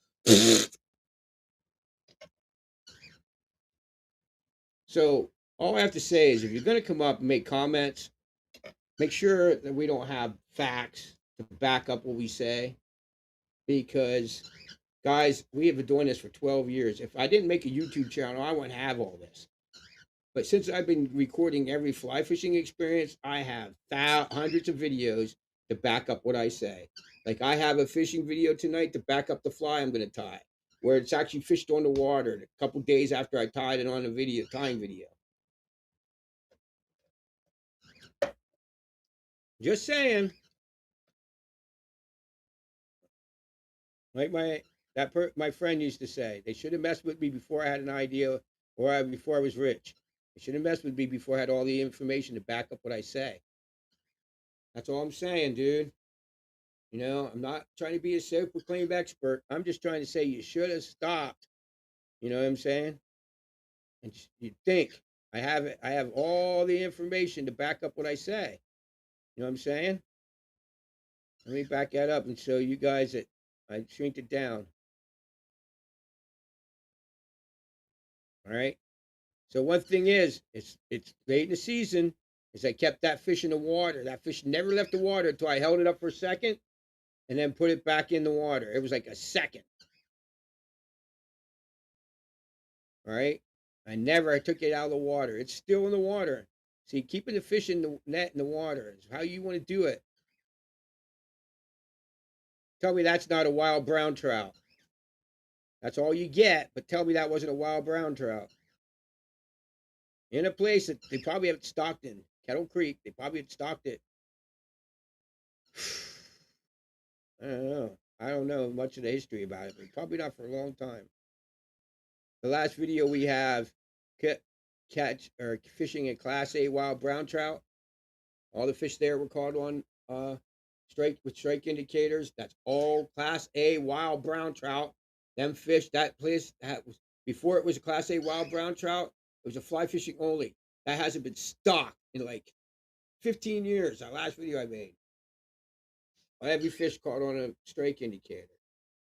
Speaker 2: So all I have to say is if you're going to come up and make comments, make sure that we don't have facts to back up what we say. Because, guys, we have been doing this for 12 years. If I didn't make a YouTube channel, I wouldn't have all this. But since I've been recording every fly fishing experience, I have hundreds of videos to back up what I say. Like I have a fishing video tonight to back up the fly I'm going to tie, where it's actually fished on the water a couple days after I tied it on a tying video. Just saying. Like my friend used to say, they should have messed with me before I had an idea or before I was rich. They should have messed with me before I had all the information to back up what I say. That's all I'm saying, dude. You know, I'm not trying to be a self-proclaimed expert. I'm just trying to say you should have stopped. You know what I'm saying? And you think I have all the information to back up what I say. You know what I'm saying? Let me back that up and show you guys that I shrink it down. All right. So one thing is, it's late in the season. is I kept that fish in the water. That fish never left the water until I held it up for a second and then put it back in the water. It was like a second. All right. I took it out of the water. It's still in the water. See, keeping the fish in the net in the water is how you want to do it. Tell me that's not a wild brown trout. That's all you get, but tell me that wasn't a wild brown trout. In a place that they probably haven't stocked in, Kettle Creek, they probably had stocked it. I don't know. I don't know much of the history about it, but probably not for a long time. The last video we have, catch or fishing a Class A wild brown trout. All the fish there were caught on strike indicators. That's all Class A wild brown trout. Them fish, that place, that was before it was a Class A wild brown trout. It was a fly fishing only. That hasn't been stocked in like 15 years. That last video I made. Every fish caught on a strike indicator.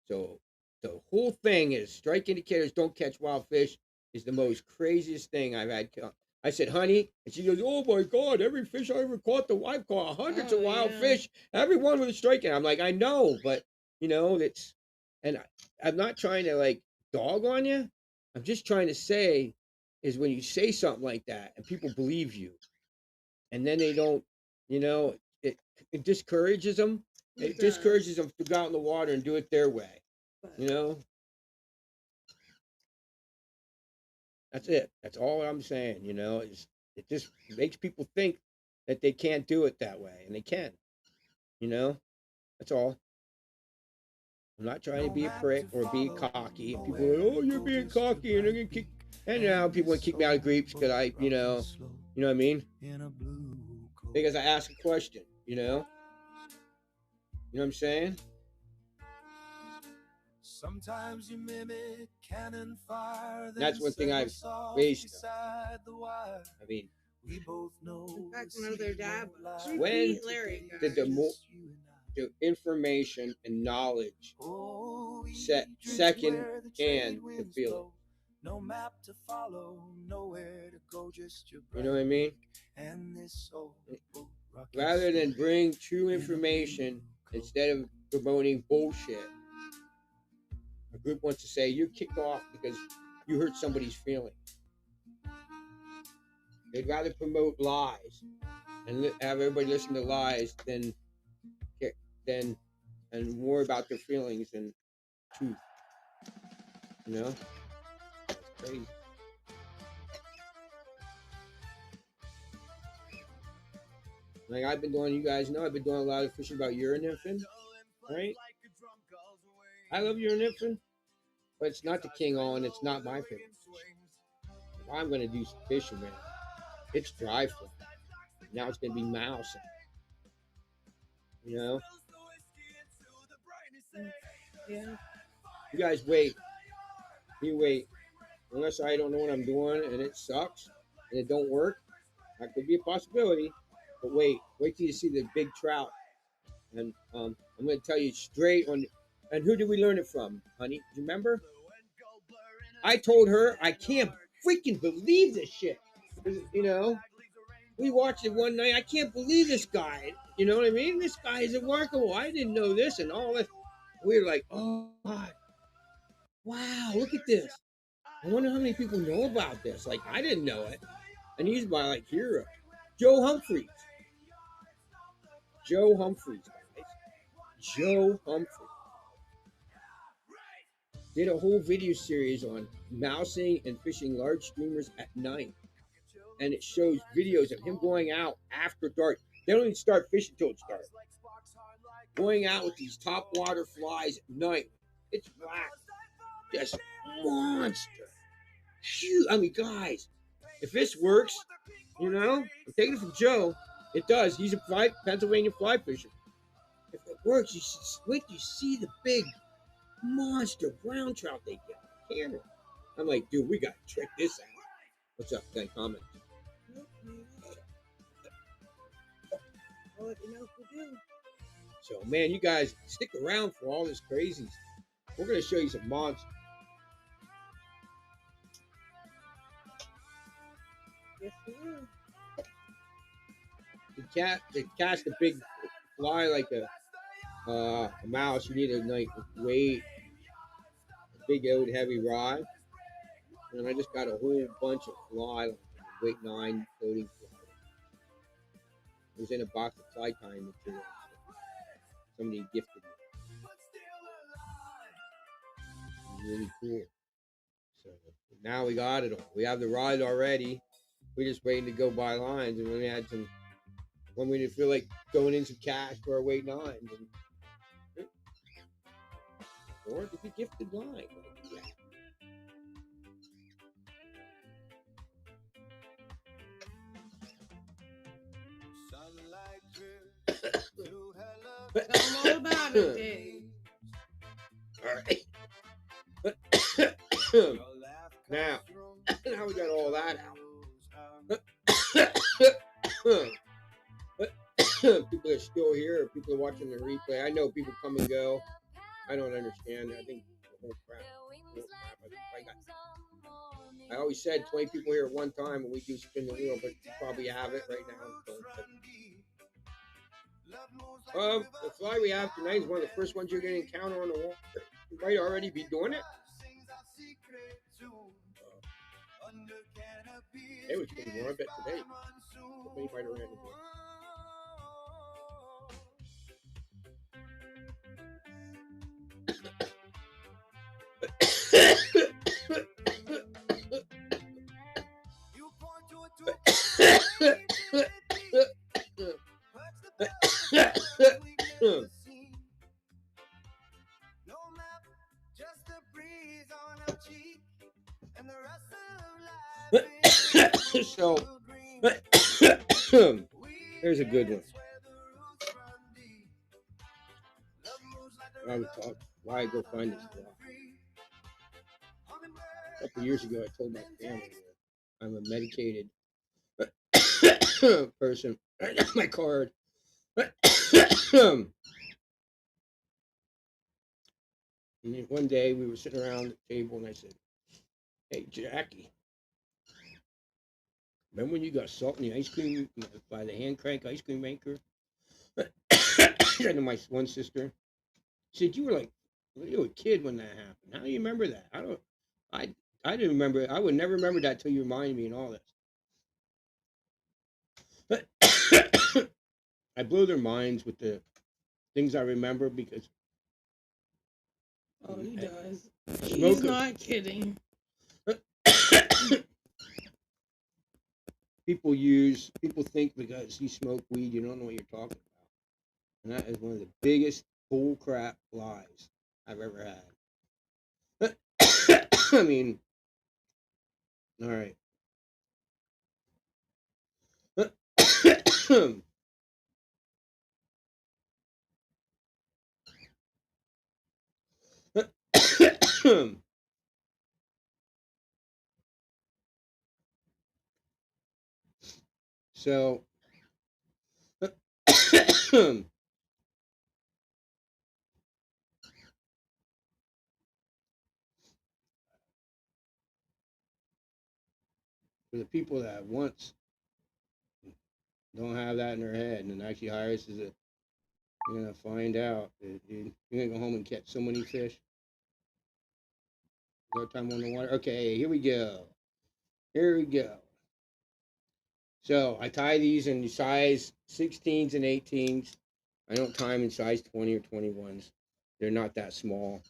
Speaker 2: So the whole thing is strike indicators don't catch wild fish is the most craziest thing I've had. I said, honey, and she goes, oh my God, every fish I ever caught, I've caught hundreds of wild fish, every one with a strike in. I'm like, I know, but you know, and I'm not trying to like dog on you. I'm just trying to say is when you say something like that and people believe you and then they don't, you know, it discourages them. It discourages them to go out in the water and do it their way. You know? That's it. That's all I'm saying, you know. It just makes people think that they can't do it that way. And they can. You know? That's all. I'm not trying to be a prick or be cocky. And people are like, oh, you're being cocky and they're gonna kick, and now people want to kick me out of groups because I, you know what I mean? Because I ask a question, you know? You know what I'm saying?
Speaker 1: Sometimes you mimic cannon fire.
Speaker 2: That's one thing I've raised. I mean,
Speaker 1: we both know.
Speaker 3: Back when their dad was.
Speaker 2: When did the information and knowledge set second hand to feeling?
Speaker 1: No map to follow, nowhere to go, just your
Speaker 2: you know what I mean?
Speaker 1: And this
Speaker 2: rather than bring true information instead of promoting bullshit. A group wants to say you're kicked off because you hurt somebody's feelings. They'd rather promote lies and have everybody listen to lies than and more about their feelings than truth. You know? It's crazy. Like I've been doing, you guys know, I've been doing a lot of fishing about urinifin, right? I love urinifin, but it's not the king on. It's not my favorite fish. If I'm going to do some fishing, man, it's dry fly. Now it's going to be mouse. You know?
Speaker 3: Yeah.
Speaker 2: You guys wait. You wait. Unless I don't know what I'm doing and it sucks and it don't work, that could be a possibility. But wait till you see the big trout. And I'm going to tell you straight on. And who did we learn it from, honey? Do you remember? I told her I can't freaking believe this shit. You know, we watched it one night. I can't believe this guy. You know what I mean? This guy is remarkable. I didn't know this and all this. We were like, oh God, wow, look at this. I wonder how many people know about this. Like, I didn't know it. And he's my like hero. Joe Humphreys. Joe Humphreys, guys. Joe Humphreys did a whole video series on mousing and fishing large streamers at night. And it shows videos of him going out after dark. They don't even start fishing until it's dark. Going out with these top water flies at night. It's black. Just monster. Shoot. I mean, guys, if this works, you know, I'm taking it from Joe. It does. He's a Pennsylvania fly fisher. If it works, you should wait till you see the big monster brown trout they get on camera. I'm like, dude, we got to check this out. What's up? Got comment?
Speaker 3: I'll let you know if we do.
Speaker 2: So, man, you guys stick around for all this crazy. We're going to show you some monsters.
Speaker 3: Yes, we will.
Speaker 2: cast a big fly like a mouse, you need a like weight, a big old heavy rod. And I just got a whole bunch of fly, like weight 9 floating fly. It was in a box of fly tying material. Somebody gifted me. It was really cool. So now we got it all. We have the rod already. We're just waiting to go buy lines. And when we didn't feel like going in some cash for our weight 9s. Or it could be gifted line. Like, yeah.
Speaker 3: Tell them all about it, Dave.
Speaker 2: All right. now we got all that out. People are still here, or people are watching the replay. I know people come and go. I don't understand. I think the whole crap. I always said 20 people here at one time when we do spin the wheel, but you probably have it right now. The fly we have tonight is one of the first ones you're going to encounter on the water. You might already be doing it. It was getting more, I bet, today. Somebody might have ran into it. So, here's a good one. I would talk why I go find this fly. A couple years ago, I told my family that I'm a medicated person. I got my card. And one day we were sitting around the table, and I said, "Hey, Jackie, remember when you got salt in the ice cream by the hand crank ice cream maker?" And to my one sister, she said, "You were a kid when that happened. How do you remember that?" I didn't remember. I would never remember that till you reminded me and all this. I blow their minds with the things I remember because.
Speaker 3: Oh, he does. He's not kidding.
Speaker 2: People think because you smoke weed, you don't know what you're talking about. And that is one of the biggest bull crap lies I've ever had. I mean, all right. So, for the people that once don't have that in their head and actually hire us you're gonna find out that you're gonna go home and catch so many fish. No time on the water. Okay, here we go. So I tie these in size 16s and 18s. I don't tie them in size 20 or 21s. They're not that small.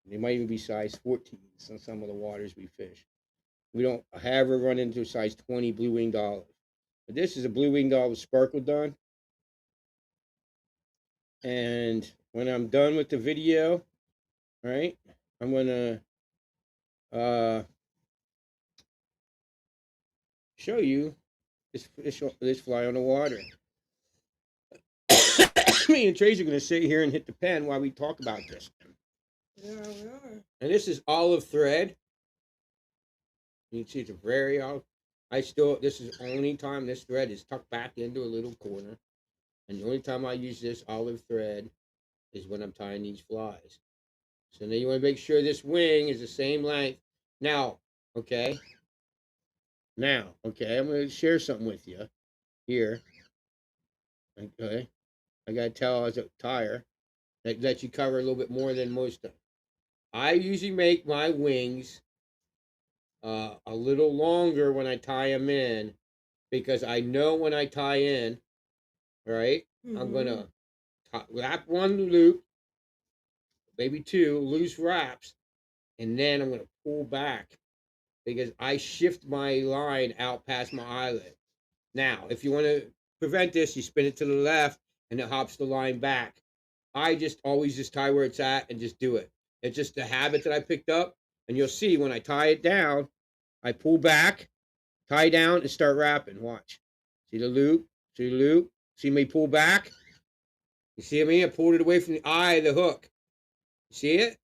Speaker 2: They might even be size 14s on some of the waters we fish. We don't ever run into a size 20 blue-winged olive. But this is a blue-winged olive sparkle done. And when I'm done with the video, right, I'm going to show you this fly on the water. Me and Tracy are going to sit here and hit the pen while we talk about this.
Speaker 3: Yeah, we are.
Speaker 2: And this is olive thread. You can see it's a very olive. This is the only time this thread is tucked back into a little corner. And the only time I use this olive thread is when I'm tying these flies. So now you want to make sure this wing is the same length. Now, okay, I'm going to share something with you here. Okay, I gotta tell as a tire that lets you cover a little bit more than most of them. I usually make my wings a little longer when I tie them in because I know when I tie in, right, I'm
Speaker 3: Mm-hmm.
Speaker 2: gonna wrap one loop, maybe two loose wraps, and then I'm gonna pull back because I shift my line out past my eyelet. Now, if you want to prevent this, you spin it to the left and it hops the line back. I just always just tie where it's at and just do it. It's just a habit that I picked up, and you'll see when I tie it down, I pull back, tie down, and start wrapping. Watch. See the loop? See the loop? See me pull back? You see me? I pulled it away from the eye of the hook. You see it?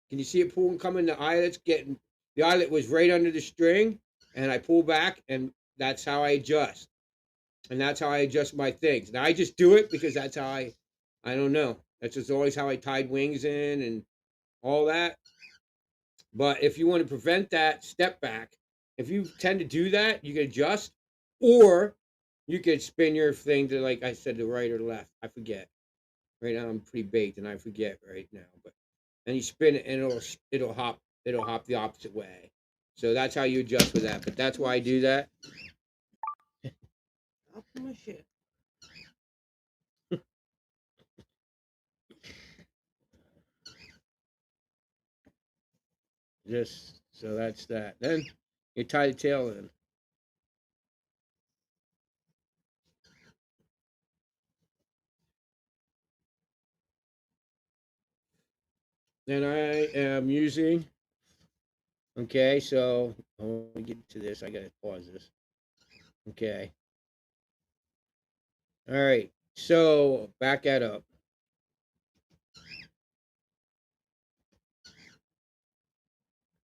Speaker 2: Can you see it pulling coming? The eyelet's getting the eyelet was right under the string, and I pull back, and that's how I adjust. And that's how I adjust my things. Now I just do it because that's how I don't know. That's just always how I tied wings in and all that. But if you want to prevent that step back, if you tend to do that, you can adjust, or you could spin your thing to, like I said, the right or left. I forget. Right now I'm pretty baked and I forget right now. But and you spin it and it'll hop the opposite way. So that's how you adjust with that. But that's why I do that.
Speaker 3: Up my shit.
Speaker 2: Just so that's that. Then you tie the tail in. Then I am using. Okay, so I want to get to this. I gotta pause this. Okay. All right. So back that up.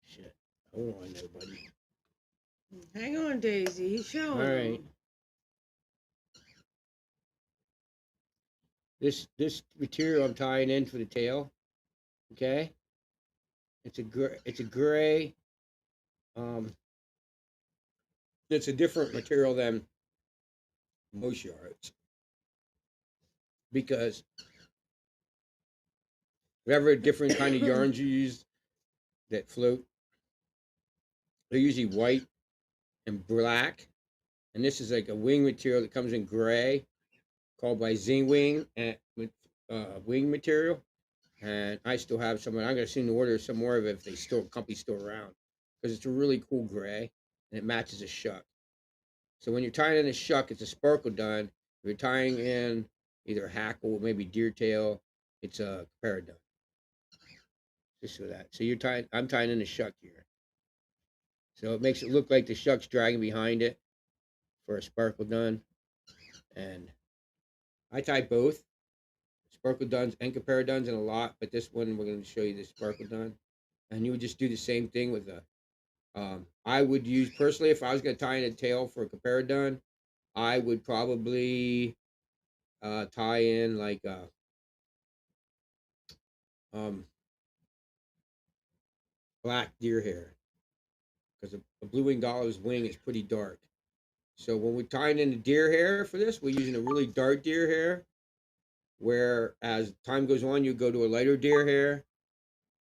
Speaker 2: Shit. Hold on, everybody.
Speaker 3: Hang on, Daisy. He's
Speaker 2: All
Speaker 3: showing
Speaker 2: right.
Speaker 3: them.
Speaker 2: This material I'm tying in for the tail. Okay. It's a gray. Um, it's a different material than most yards because whatever different kind of yarns you use that float, they're usually white and black. And this is like a wing material that comes in gray, called by Z Wing and with wing material. And I still have some. I'm gonna soon order some more of it if they still company still around because it's a really cool gray and it matches a shuck. So when you're tying in a shuck, it's a sparkle done. If you're tying in either hackle, maybe deer tail, it's a paradon. Just so that. So you're tying. I'm tying in a shuck here. So it makes it look like the shuck's dragging behind it for a sparkle done. And I tie both sparkle duns and comparadons in a lot, but this one we're going to show you the sparkle dun. And you would just do the same thing with a. I would use personally if I was going to tie in a tail for a comparadon, I would probably tie in like a um, black deer hair because a blue winged olive's wing is pretty dark. So when we're tying in the deer hair for this, we're using a really dark deer hair. Where as time goes on, you go to a lighter deer hair,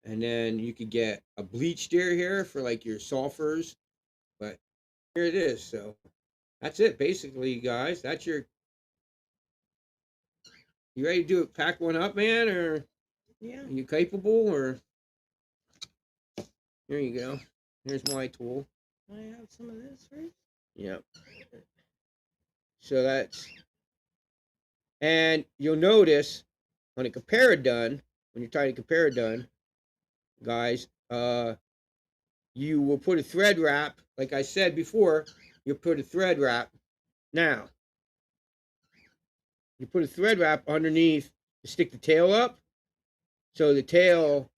Speaker 2: and then you could get a bleached deer hair for like your sulfurs. But here it is. So that's it, basically, guys. That's your. You ready to do it? Pack one up, man, or
Speaker 3: Yeah.
Speaker 2: are you capable? Or here you go. Here's my tool.
Speaker 3: I have some of this, right?
Speaker 2: Yep. So that's and you'll notice on a comparadon, when you're trying to comparadon, guys, you will put a thread wrap, like I said before, you'll put a thread wrap. Now, you put a thread wrap underneath to stick the tail up. So the tail,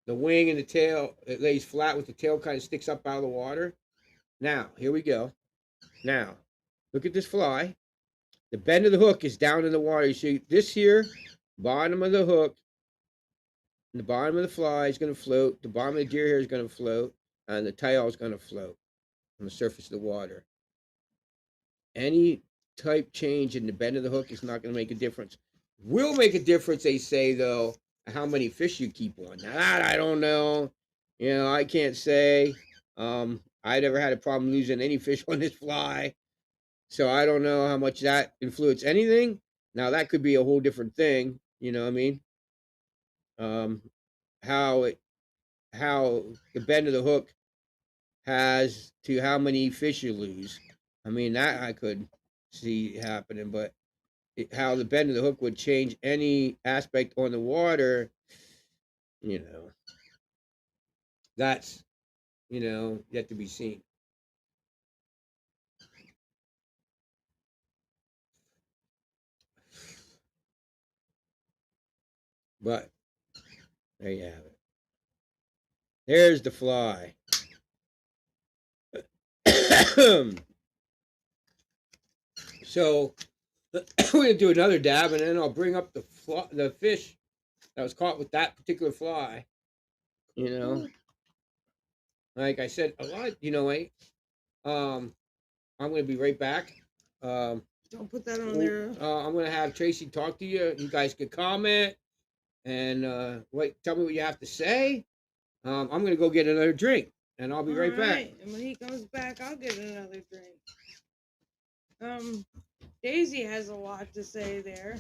Speaker 2: the wing and the tail, it lays flat with the tail kind of sticks up out of the water. Now, here we go. Now, look at this fly. The bend of the hook is down in the water. You see this here, bottom of the hook, and the bottom of the fly is going to float. The bottom of the deer hair is going to float, and the tail is going to float on the surface of the water. Any type change in the bend of the hook is not going to make a difference. Will make a difference, they say, though, how many fish you keep on. Now, that I don't know. You know, I can't say. I never had a problem losing any fish on this fly. So I don't know how much that influenced anything. Now, that could be a whole different thing. You know what I mean? Um, how it, how the bend of the hook has to how many fish you lose. I mean, that I could see happening, but how the bend of the hook would change any aspect on the water, you know, that's, yet to be seen. But there you have it. There's the fly. So we're gonna do another dab, and then I'll bring up the fish that was caught with that particular fly. You know, like I said, a lot. Um, I'm gonna be right back.
Speaker 3: Don't put that on there.
Speaker 2: I'm gonna have Tracy talk to you. You guys can comment and tell me what you have to say. I'm gonna go get another drink, and I'll be right back.
Speaker 3: And when he comes back, I'll get another drink. Daisy has a lot to say there.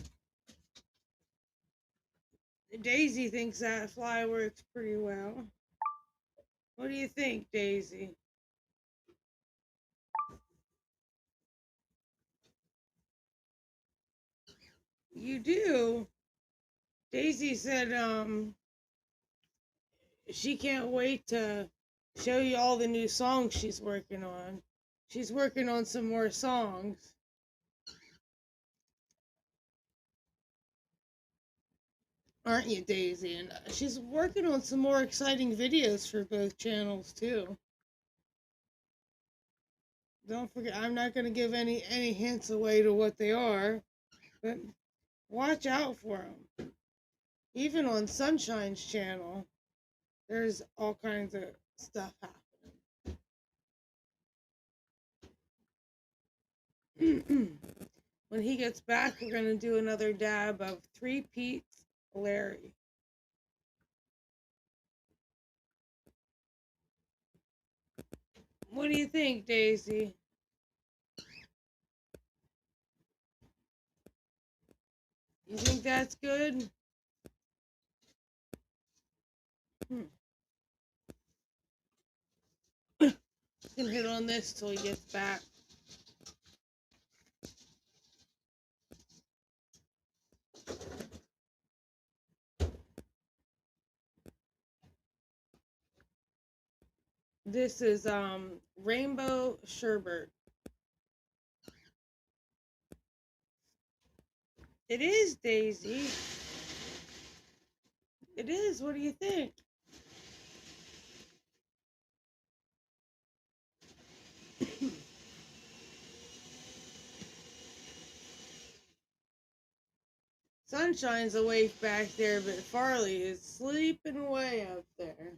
Speaker 3: Daisy thinks that fly works pretty well. What do you think, Daisy? You do? Daisy said she can't wait to show you all the new songs she's working on. She's working on some more songs. Aren't you, Daisy? And she's working on some more exciting videos for both channels, too. Don't forget, I'm not going to give any hints away to what they are, but watch out for them. Even on Sunshine's channel, there's all kinds of stuff happening. When he gets back, we're going to do another dab of Three Pete's Larry. What do you think, Daisy? You think that's good? Can hit on this till he gets back. This is rainbow sherbet. It is, Daisy. It is. What do you think? Sunshine's awake back there, but Farley is sleeping away up there.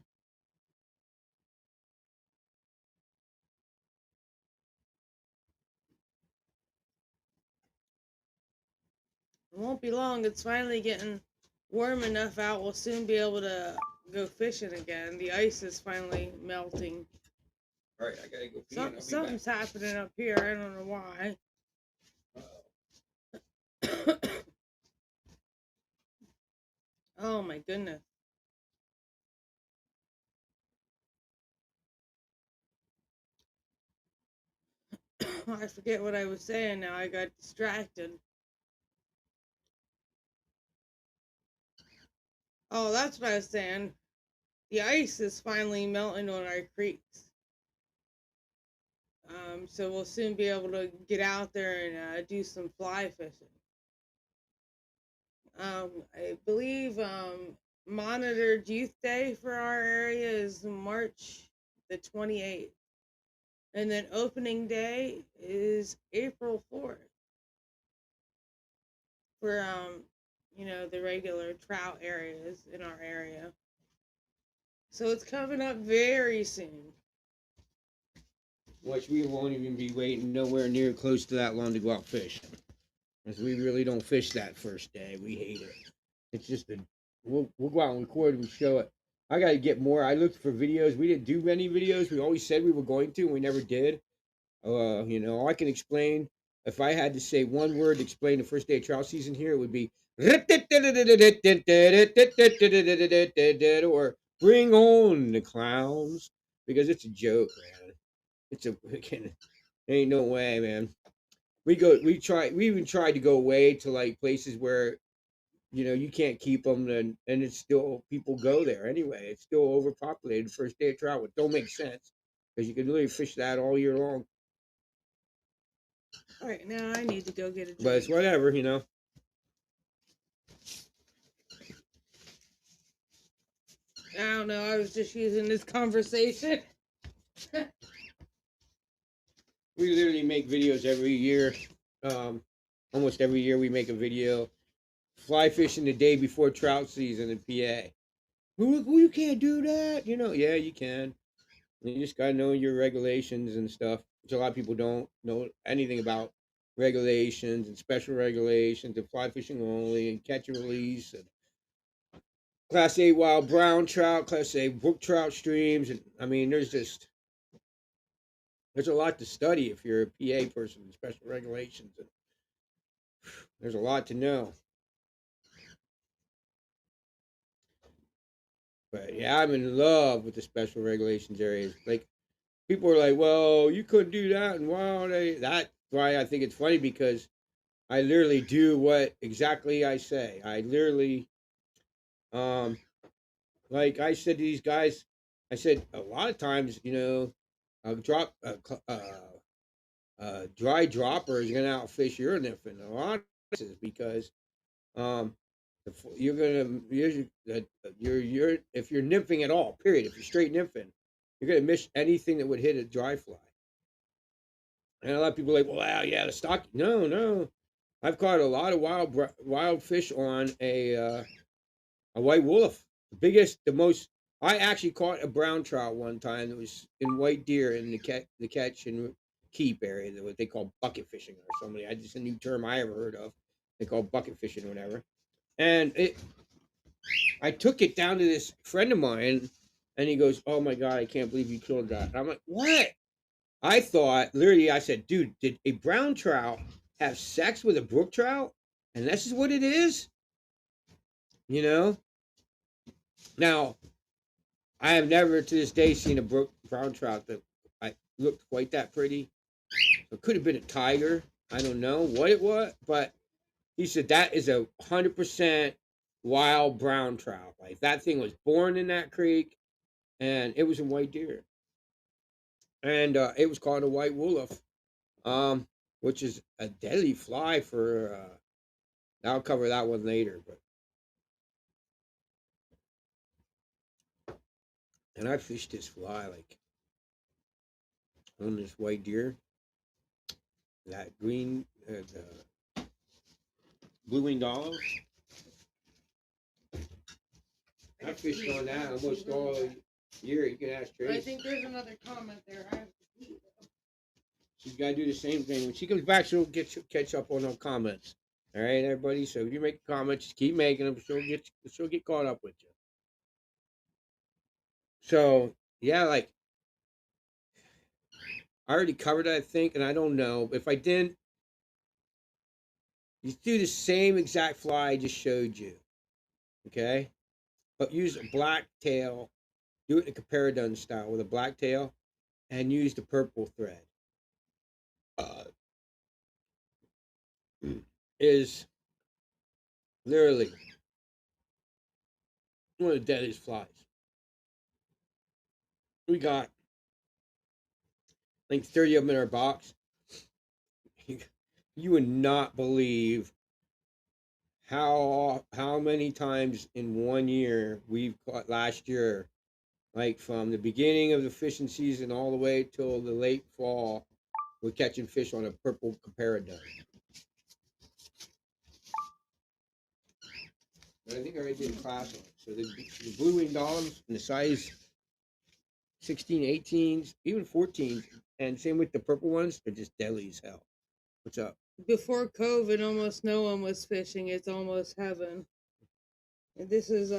Speaker 3: It won't be long. It's finally getting warm enough out. We'll soon be able to go fishing again. The ice is finally melting.
Speaker 2: All right, I gotta go pee.
Speaker 3: Something's happening up here. I don't know why. Oh my goodness. I forget what I was saying now. I got distracted. Oh, that's what I was saying. The ice is finally melting on our creeks. So we'll soon be able to get out there and do some fly fishing. I believe monitored youth day for our area is March the 28th. And then opening day is April 4th. For the regular trout areas in our area. So it's coming up very soon.
Speaker 2: which we won't even be waiting nowhere near close to that long to go out fishing. Because we really don't fish that first day. We hate it. It's just a we'll go out and record and show it. I gotta get more. I looked for videos. We didn't do many videos. We always said we were going to, and we never did. You know, I can explain. If I had to say one word to explain the first day of trout season here, it would be or bring on the clowns, because it's a joke, man. It's a ain't no way, man. We even tried to go away to like places where you can't keep them, and it's still people go there anyway. It's still overpopulated the first day of trout, which don't make sense because you can literally fish that all year long.
Speaker 3: All right, now I need to go get a drink.
Speaker 2: But it's whatever.
Speaker 3: I don't know. I was just using this conversation.
Speaker 2: We literally make videos every year. Almost every year we make a video. Fly fishing the day before trout season in PA. Who you can't do that? Yeah, you can. You just gotta know your regulations and stuff, which a lot of people don't know anything about regulations and special regulations and fly fishing only and catch and release and Class A wild brown trout, Class A brook trout streams, and I mean, there's a lot to study if you're a PA person and special regulations. And there's a lot to know. But yeah, I'm in love with the special regulations areas. Like people are like, "Well, you couldn't do that," and wow, that's why I think it's funny because I literally do what exactly I say. I literally, like I said to these guys, I said a lot of times, drop dry dropper is gonna outfish your nymphing a lot of places because you're gonna you're if you're nymphing at all, period. If you're straight nymphing, you're gonna miss anything that would hit a dry fly. And a lot of people are like, well, yeah, the stock. No, no, I've caught a lot of wild fish on a white wolf. The biggest, the most. I actually caught a brown trout one time that was in white deer in the catch and keep area, what they call bucket fishing or something. That's just a new term I ever heard of. They call bucket fishing or whatever. And I took it down to this friend of mine, and he goes, "Oh my god, I can't believe you killed that." And I'm like, "What?" I thought, literally, I said, "Dude, did a brown trout have sex with a brook trout? And this is what it is?" You know? Now, I have never to this day seen a brown trout that I looked quite that pretty. It could have been a tiger. I don't know what it was, but he said that is 100% wild brown trout. Like that thing was born in that creek, and it was a white deer, and it was called a white wolf, which is a deadly fly for. I'll cover that one later, but and I fished this fly like on this white deer, that green, the blue winged olive. I fished on that almost all year. You can ask Trace.
Speaker 3: I think there's another comment there. I have to see it.
Speaker 2: She's got to do the same thing. When she comes back, she'll catch up on her comments. All right, everybody. So if you make comments, just keep making them. She'll get caught up with you. So yeah, like I already covered it, I think, and I don't know if I didn't. You do the same exact fly I just showed you. Okay, but use a black tail. Do it in a comparadun style with a black tail, and use the purple thread. Is literally one of the deadliest flies. We got, I think, 30 of them in our box. You would not believe how many times in 1 year we've caught last year, like from the beginning of the fishing season all the way till the late fall, we're catching fish on a purple comparadun. But I think I already did a class on it. So the blue winged olives and the 16, 18s, even 14s. And same with the purple ones. They're just deadly as hell. What's up?
Speaker 3: Before COVID, almost no one was fishing. It's almost heaven. And this is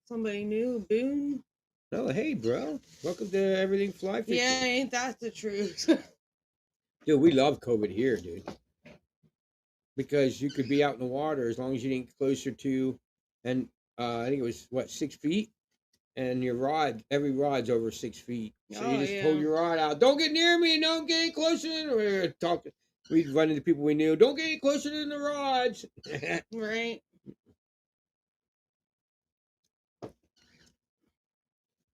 Speaker 3: somebody new, Boone.
Speaker 2: Oh, hey, bro. Welcome to Everything Fly Fishing.
Speaker 3: Yeah, ain't that the truth?
Speaker 2: Dude, we love COVID here, dude. Because you could be out in the water as long as you didn't get closer to, and I think it was, what, 6 feet? And your rod, every rod's over 6 feet. So you just pull your rod out. Don't get near me. Don't get any closer. We're talking. We'd run into people we knew. Don't get any closer than the rods.
Speaker 3: Right.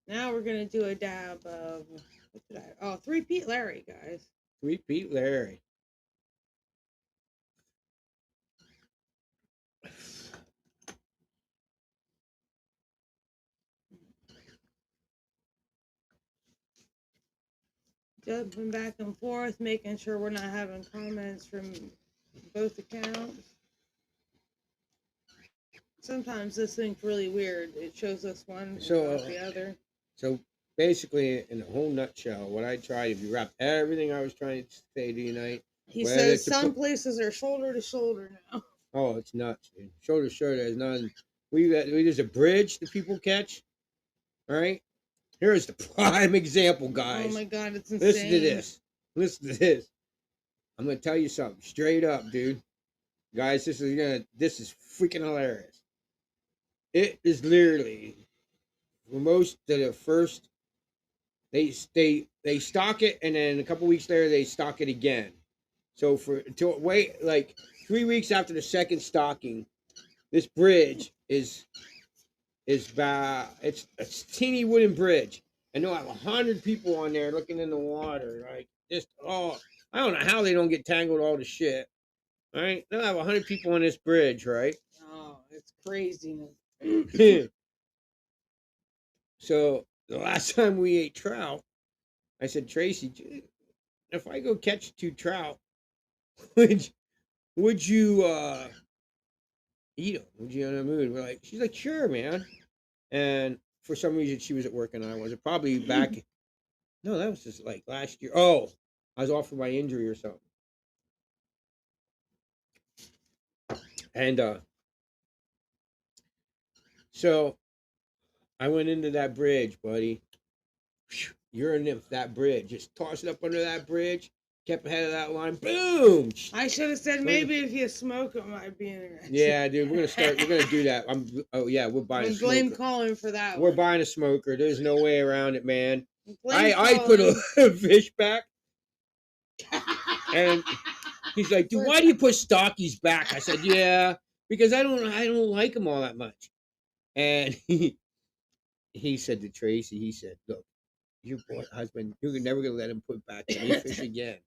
Speaker 3: Now we're gonna do a dab of what did I? Oh, 3-peat Larry, guys.
Speaker 2: 3-peat Larry.
Speaker 3: Jumping back and forth, making sure we're not having comments from both accounts. Sometimes this thing's really weird. It shows us one without the other.
Speaker 2: So basically, in a whole nutshell, what I tried, if you wrap everything I was trying to say tonight.
Speaker 3: He says some places are shoulder to shoulder now.
Speaker 2: Oh, it's nuts, dude. Shoulder to shoulder is none. There's a bridge that people catch. All right. Here's the prime example, guys.
Speaker 3: Oh my God, it's insane.
Speaker 2: Listen to this. Listen to this. I'm gonna tell you something straight up, dude. Guys, this is freaking hilarious. It is literally for most of the first. They stock it, and then a couple weeks later they stock it again. So like 3 weeks after the second stocking, this bridge is about, it's a teeny wooden bridge. And they'll have 100 people on there looking in the water, like just I don't know how they don't get tangled all the shit. All right, they'll have 100 people on this bridge, right?
Speaker 3: Oh, it's craziness.
Speaker 2: So the last time we ate trout, I said, Tracy, if I go catch 2 trout, would you eat them? Would you in a mood? We're like, she's like, sure, man. And for some reason, she was at work and I wasn't. Probably back. No, that was just like last year. Oh, I was off for my injury or something. And so I went into that bridge, buddy. You're in that bridge. Just toss it up under that bridge. Kept ahead of that line. Boom!
Speaker 3: I should have said maybe if you smoke it might be interesting.
Speaker 2: Yeah, dude, we're gonna do that. We're buying a smoker.
Speaker 3: Blame Colin for that.
Speaker 2: We're buying a smoker. There's no way around it, man.
Speaker 3: I
Speaker 2: put a fish back, and he's like, "Dude, why do you put stockies back?" I said, "Yeah, because I don't like them all that much." And he said to Tracy, he said, "Look, your boy husband, you're never gonna let him put back any fish again."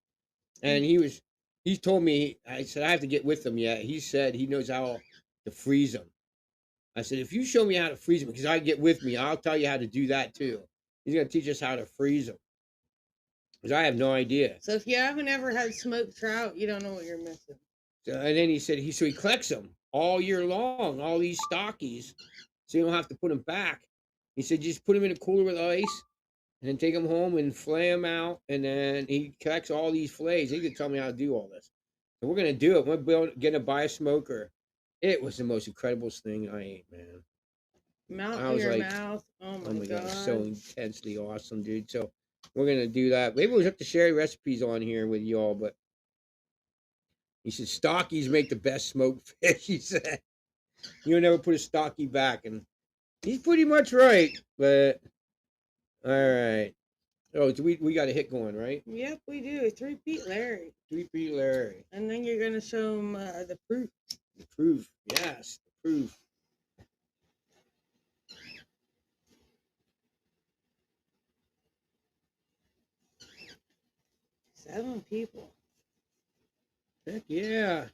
Speaker 2: And he told me, I said, I have to get with him yet. He said he knows how to freeze them. I said, if you show me how to freeze them, because I get with me, I'll tell you how to do that too. He's going to teach us how to freeze them. Because I have no idea.
Speaker 3: So if you haven't ever had smoked trout, you don't know what you're missing.
Speaker 2: So, and then he said, he collects them all year long, all these stockies, so you don't have to put them back. He said, just put them in a cooler with ice, and then take them home and flay them out. And then he collects all these fillets. He could tell me how to do all this. And we're going to do it. We're going to buy a smoker. It was the most incredible thing I ate, man.
Speaker 3: Mouth to your mouth. Oh my God.
Speaker 2: It's so intensely awesome, dude. So we're going to do that. Maybe we'll have to share recipes on here with y'all. But he said, stockies make the best smoked fish, he said. You'll never put a stocky back. And he's pretty much right. But all right. Oh, we got a hit going, right?
Speaker 3: Yep, we do. 3-peat Larry.
Speaker 2: 3-peat Larry.
Speaker 3: And then you're going to show him the proof.
Speaker 2: The proof. Yes, the proof.
Speaker 3: Seven people.
Speaker 2: Heck yeah.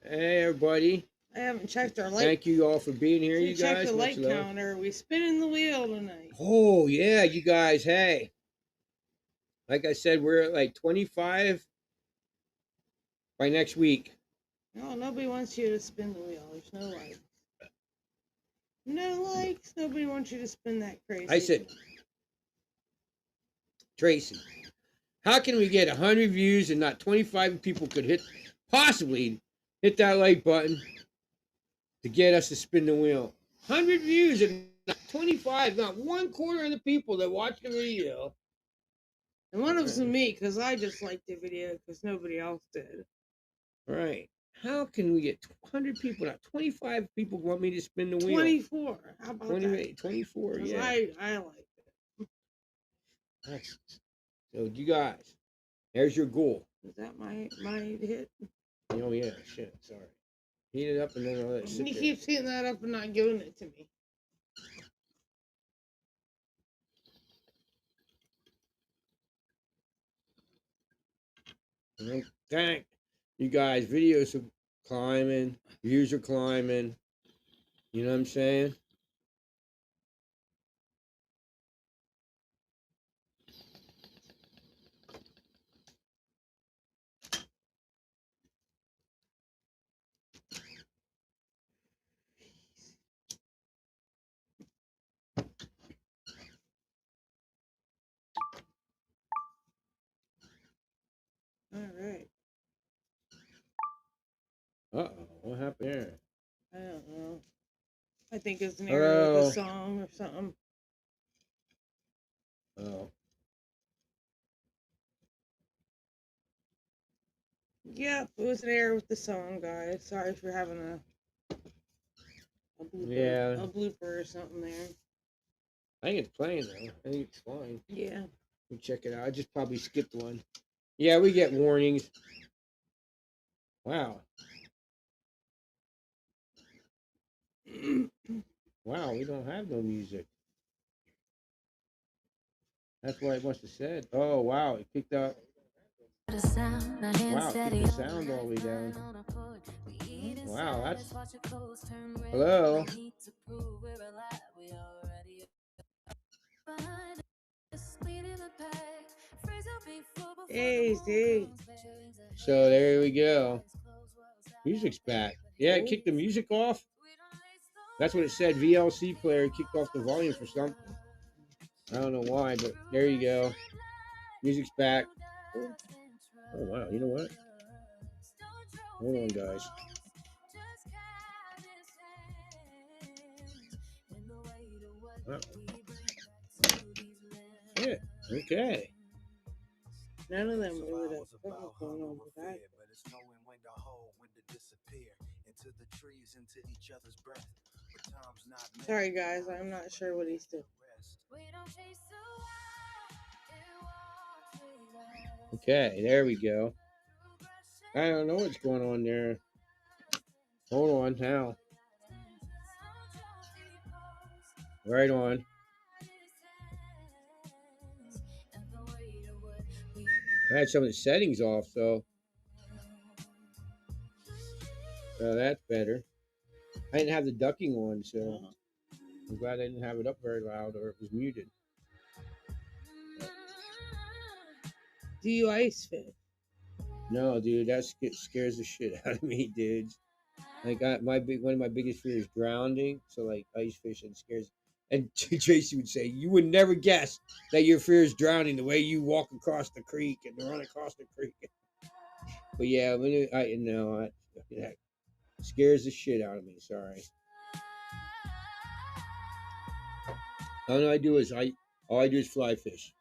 Speaker 2: Hey, everybody.
Speaker 3: I haven't checked our light.
Speaker 2: Thank you all for being here, you guys.
Speaker 3: Check the light counter. We spinning the wheel tonight.
Speaker 2: Oh, yeah, you guys. Hey. Like I said, we're at like 25 by next week.
Speaker 3: No, nobody wants you to spin the wheel. There's no likes. No likes. Nobody wants you to spin that crazy.
Speaker 2: I said, Tracy, how can we get 100 views and not 25 people could possibly hit that like button to get us to spin the wheel? 100 views and not 25, not 1/4 of the people that watch the video.
Speaker 3: And one of them me, because I just liked the video because nobody else did.
Speaker 2: Right. How can we get 100 people, not 25 people want me to spin the wheel?
Speaker 3: 24. How about
Speaker 2: 28,
Speaker 3: that?
Speaker 2: 24, yeah.
Speaker 3: I liked it.
Speaker 2: Excellent. So you guys, there's your goal.
Speaker 3: Is that my hit?
Speaker 2: Oh yeah, shit, sorry. Heat it up and then I'll let it sit
Speaker 3: He
Speaker 2: there.
Speaker 3: keeps heating that up and not giving it to me.
Speaker 2: Thank you guys. Videos are climbing, views are climbing. You know what I'm saying?
Speaker 3: All right.
Speaker 2: Uh-oh, what happened there?
Speaker 3: I don't know. I think it's an error with the song or something.
Speaker 2: Oh.
Speaker 3: Yep, it was an error with the song, guys. Sorry for having a blooper,
Speaker 2: Yeah.
Speaker 3: a blooper or something there.
Speaker 2: I think it's playing though. I think it's fine.
Speaker 3: Yeah.
Speaker 2: Let me check it out. I just probably skipped one. Yeah, we get warnings. Wow. Wow, we don't have no music. That's what it must have said. Oh, wow, it picked up. Wow, it picked the sound all the way down. Wow, that's... Hello?
Speaker 3: Easy.
Speaker 2: So there we go. Music's back. Yeah, it kicked the music off. That's what it said. VLC player kicked off the volume for something. I don't know why, but there you go. Music's back. Oh, wow. You know what? Hold on, guys. Wow. Yeah, okay.
Speaker 3: None of them really know what's going on with that. Sorry, guys. I'm not sure what he's doing.
Speaker 2: Okay, there we go. I don't know what's going on there. Hold on now. Right on. I had some of the settings off, so that's better. I didn't have the ducking on, so I'm glad I didn't have it up very loud or it was muted.
Speaker 3: Do you ice fish?
Speaker 2: No, dude, that scares the shit out of me, dude. Like one of my biggest fears is drowning. So like ice fishing scares. And Tracy would say, "You would never guess that your fear is drowning the way you walk across the creek and run across the creek." But yeah, when that scares the shit out of me. Sorry. All I do is fly fish.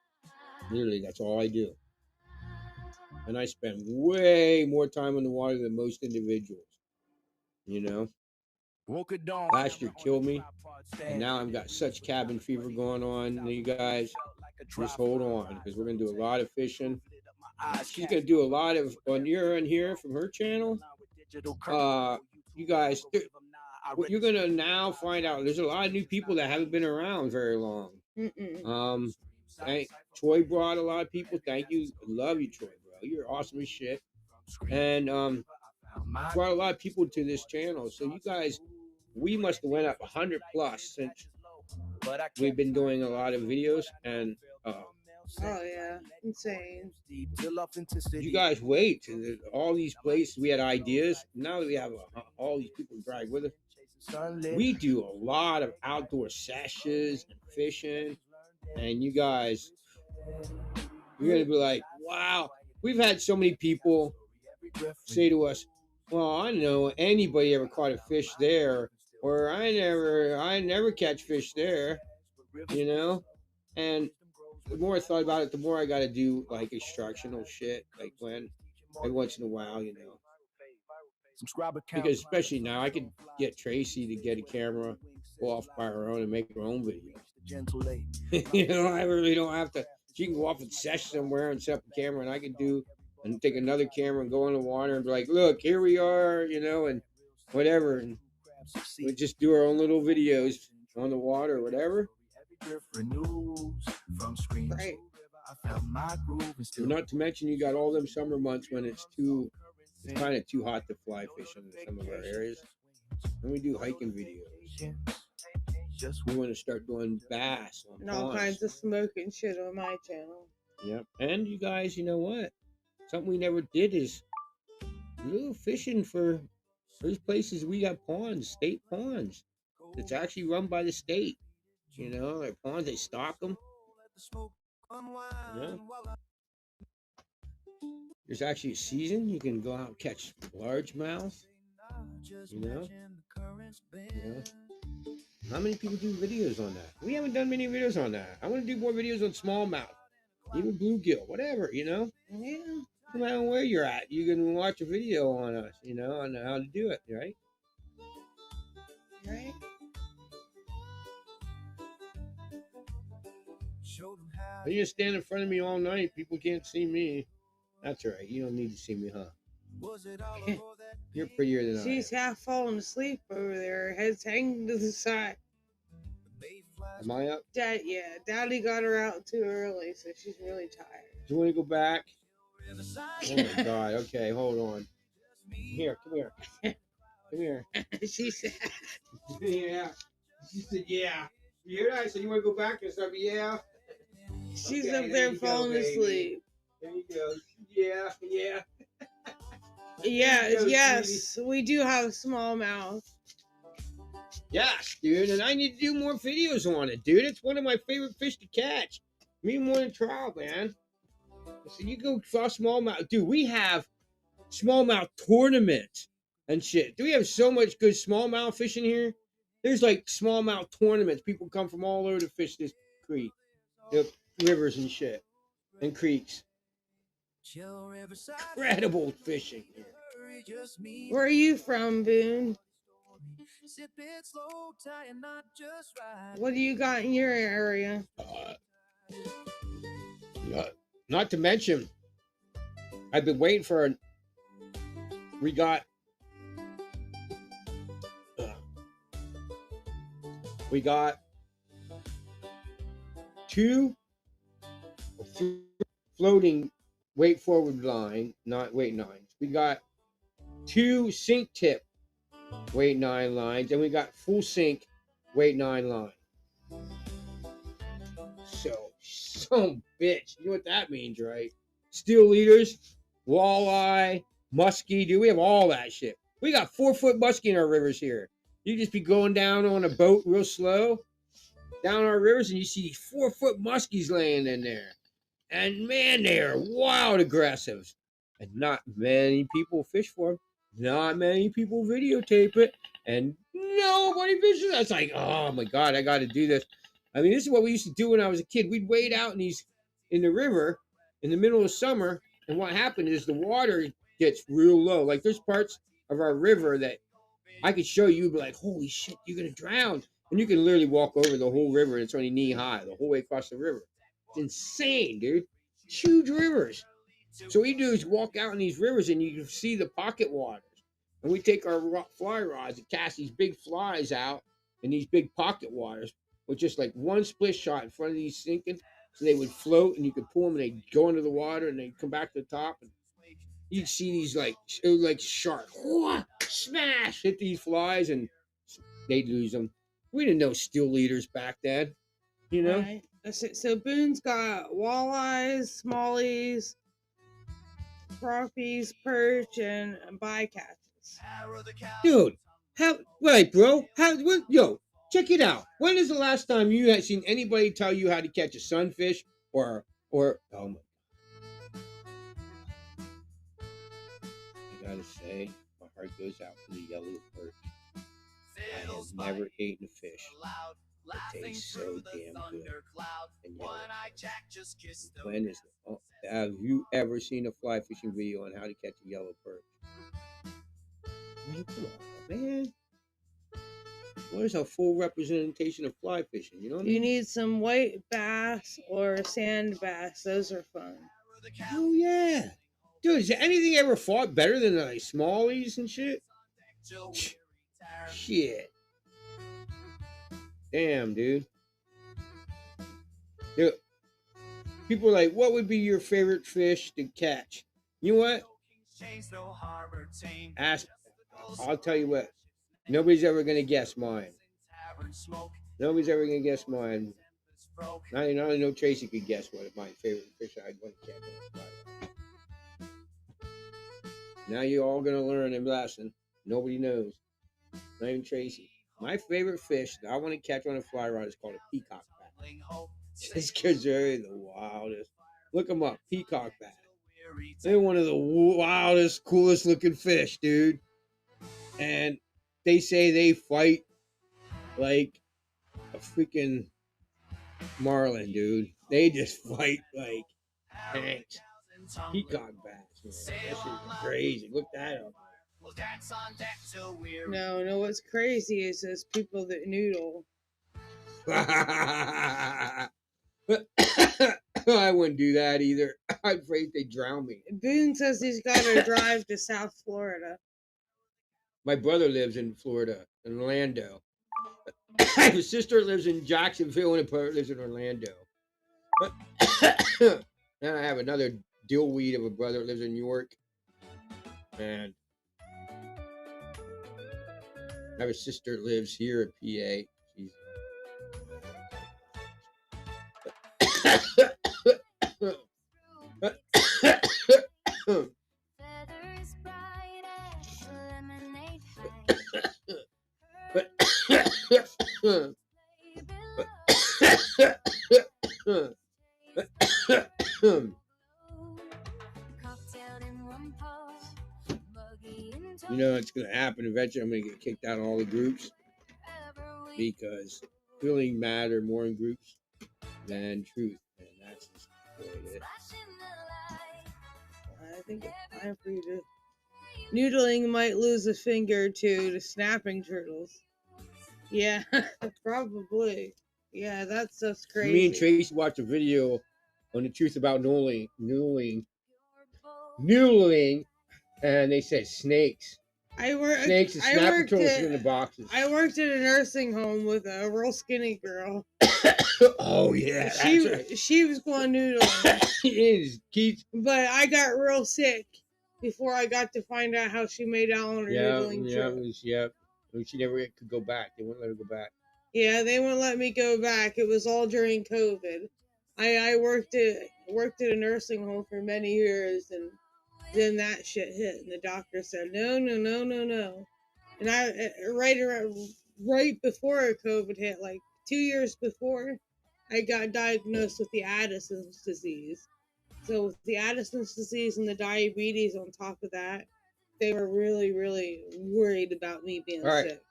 Speaker 2: Literally, that's all I do. And I spend way more time in the water than most individuals. You know, last year killed me, and now I've got such cabin fever going on. You guys, just hold on because we're gonna do a lot of fishing. She's gonna do a lot of on here from her channel. You guys, what you're gonna now find out, there's a lot of new people that haven't been around very long. Troy brought a lot of people. Thank you, love you, Troy, bro. You're awesome as shit. And brought a lot of people to this channel. So you guys, we must have went up 100 plus since we've been doing a lot of videos. And
Speaker 3: oh yeah, insane.
Speaker 2: You guys wait. All these places we had ideas. Now that we have all these people drag with us, we do a lot of outdoor sessions and fishing. And you guys, You're gonna be like, wow. We've had so many people say to us, well, I don't know anybody ever caught a fish there, or I never catch fish there, you know? And the more I thought about it, the more I gotta do like instructional shit, like when every once in a while, you know. Because especially now, I could get Tracy to get a camera, go off by her own, and make her own video. You know, I really don't have to. She can go off and sesh somewhere and set up a camera, and I can do and take another camera and go in the water and be like, "Look, here we are," you know, and whatever, and we just do our own little videos on the water or whatever.
Speaker 3: Right.
Speaker 2: Not to mention, you got all them summer months when it's kind of too hot to fly fish in some of our areas, and we do hiking videos. We want to start doing bass on
Speaker 3: And all
Speaker 2: ponds.
Speaker 3: kinds of smoking shit on my channel.
Speaker 2: Yep. And you guys, you know what? Something we never did is little fishing for those places we got ponds, state ponds. It's actually run by the state. You know, they're ponds, they stock them. Yeah. There's actually a season you can go out and catch largemouth. You know? Yeah. How many people do videos on that? We haven't done many videos on that. I want to do more videos on smallmouth, even bluegill, whatever, you know?
Speaker 3: Yeah.
Speaker 2: No matter where you're at, you can watch a video on us, you know, on how to do it, right?
Speaker 3: Right.
Speaker 2: You just stand in front of me all night. People can't see me. That's all right. You don't need to see me, huh? You're prettier than I am.
Speaker 3: She's half falling asleep over there. Her head's hanging to the side.
Speaker 2: Am I up?
Speaker 3: Daddy got her out too early, so she's really tired.
Speaker 2: Do you want to go back? Oh my God. Okay, hold on. Here, come here. Come here.
Speaker 3: She said,
Speaker 2: Yeah. She said, yeah. You hear that? I said, you want to go back and stuff? Yeah.
Speaker 3: she's
Speaker 2: Okay,
Speaker 3: up there
Speaker 2: you go,
Speaker 3: falling
Speaker 2: baby.
Speaker 3: asleep.
Speaker 2: There you go. Yeah, yeah.
Speaker 3: Yeah,
Speaker 2: There you go,
Speaker 3: yes, we do have smallmouth.
Speaker 2: Yes, dude, and I need to do more videos on it, dude. It's one of my favorite fish to catch. Me more than trout, man. So you go for smallmouth, dude. We have smallmouth tournaments and shit. Do we have so much good smallmouth fishing here? There's like smallmouth tournaments. People come from all over to fish this creek, the rivers and shit, and creeks. Incredible fishing here.
Speaker 3: Where are you from, Boone? What do you got in your area?
Speaker 2: Not to mention, I've been waiting for we got two or three floating weight forward line, not weight nines. We got two sink tip weight 9 lines, and we got full sink weight 9 line. So bitch. You know what that means, right? Steel leaders, walleye, muskie, dude. We have all that shit. We got 4-foot muskie in our rivers here. You just be going down on a boat real slow down our rivers, and you see these 4-foot muskies laying in there. And man, they are wild aggressive. And not many people fish for them. Not many people videotape it. And nobody fishes. That's like, oh my God, I got to do this. I mean, this is what we used to do when I was a kid. We'd wade out in the river in the middle of summer. And what happened is the water gets real low. Like there's parts of our river that I could show you, be like, holy shit, you're going to drown. And you can literally walk over the whole river, and it's only knee high, the whole way across the river. It's insane, dude. Huge rivers. So what we do is walk out in these rivers, and you can see the pocket waters. And we take our fly rods and cast these big flies out in these big pocket waters with just like one split shot in front of these sinking. So they would float, and you could pull them, and they'd go into the water, and they'd come back to the top. And you'd see these like sharks, smash, hit these flies, and they'd lose them. We didn't know steel leaders back then, you know?
Speaker 3: Right. So Boone's got walleyes, smallies, crappies, perch, and bycatches.
Speaker 2: Dude, yo, check it out. When is the last time you had seen anybody tell you how to catch a sunfish or Or oh my, I gotta say, my heart goes out to the yellow perch. I have never eaten a fish that tastes so damn good. And yellow perch. When is it? Oh, have you ever seen a fly fishing video on how to catch a yellow perch? I mean, come on, man. What is a full representation of fly fishing? You know what I
Speaker 3: You
Speaker 2: mean?
Speaker 3: need some white bass or sand bass. Those are fun.
Speaker 2: Oh yeah, dude. Has anything ever fought better than like smallies and shit? Shit. Damn, dude. Dude, people are like, what would be your favorite fish to catch? You know what? Ask. I'll tell you what. Nobody's ever gonna guess mine. Nobody's ever gonna guess mine. Not only know Tracy could guess what my favorite fish I'd want to catch. Now you're all gonna learn a lesson. Nobody knows. Not even Tracy. My favorite fish that I want to catch on a fly rod is called a peacock bass. Just because they're the wildest. Look them up, peacock bass. They're one of the wildest, coolest looking fish, dude. And they say they fight like a freaking marlin, dude. They just fight like tanks. Peacock bass, man. That shit's crazy. Look that up.
Speaker 3: No, what's crazy is those people that noodle.
Speaker 2: I wouldn't do that either. I'm afraid they'd drown me.
Speaker 3: Boone says he's got to drive to South Florida.
Speaker 2: My brother lives in Florida, in Orlando. His sister lives in Jacksonville, and his brother lives in Orlando. Then I have another dillweed of a brother that lives in New York. And I have a sister that lives here at PA. She's you know it's going to happen eventually. I'm going to get kicked out of all the groups because feeling matter more in groups than truth, and that's just the way it is.
Speaker 3: I think it's time for you to. Noodling might lose a finger or two to snapping turtles. Yeah, probably. Yeah, that stuff's crazy.
Speaker 2: Me and Tracy watched a video on the truth about noodling, and they said snakes. Snakes and snapping turtles in the boxes.
Speaker 3: I worked at a nursing home with a real skinny girl.
Speaker 2: Oh yeah,
Speaker 3: she was going noodling. But I got real sick before I got to find out how she made out on her noodling trip.
Speaker 2: She never could go back. They wouldn't let her go back.
Speaker 3: Yeah, they wouldn't let me go back. It was all during COVID. I worked at a nursing home for many years, and then that shit hit, and the doctor said no. And I right before COVID hit, like 2 years before, I got diagnosed with the Addison's disease. So with the Addison's disease and the diabetes on top of that, they were really, really worried about me being sick.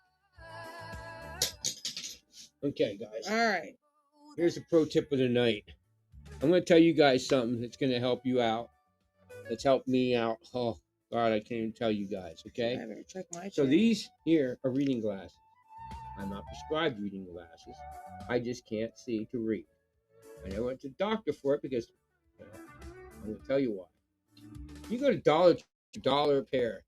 Speaker 2: Okay, guys.
Speaker 3: All right.
Speaker 2: Here's a pro tip of the night. I'm going to tell you guys something that's going to help you out. That's helped me out. Oh, God, I can't even tell you guys, okay?
Speaker 3: I better check my
Speaker 2: So these here are reading glasses. I'm not prescribed reading glasses. I just can't see to read. I never went to the doctor for it because, I'm going to tell you why. You go to dollar a pair.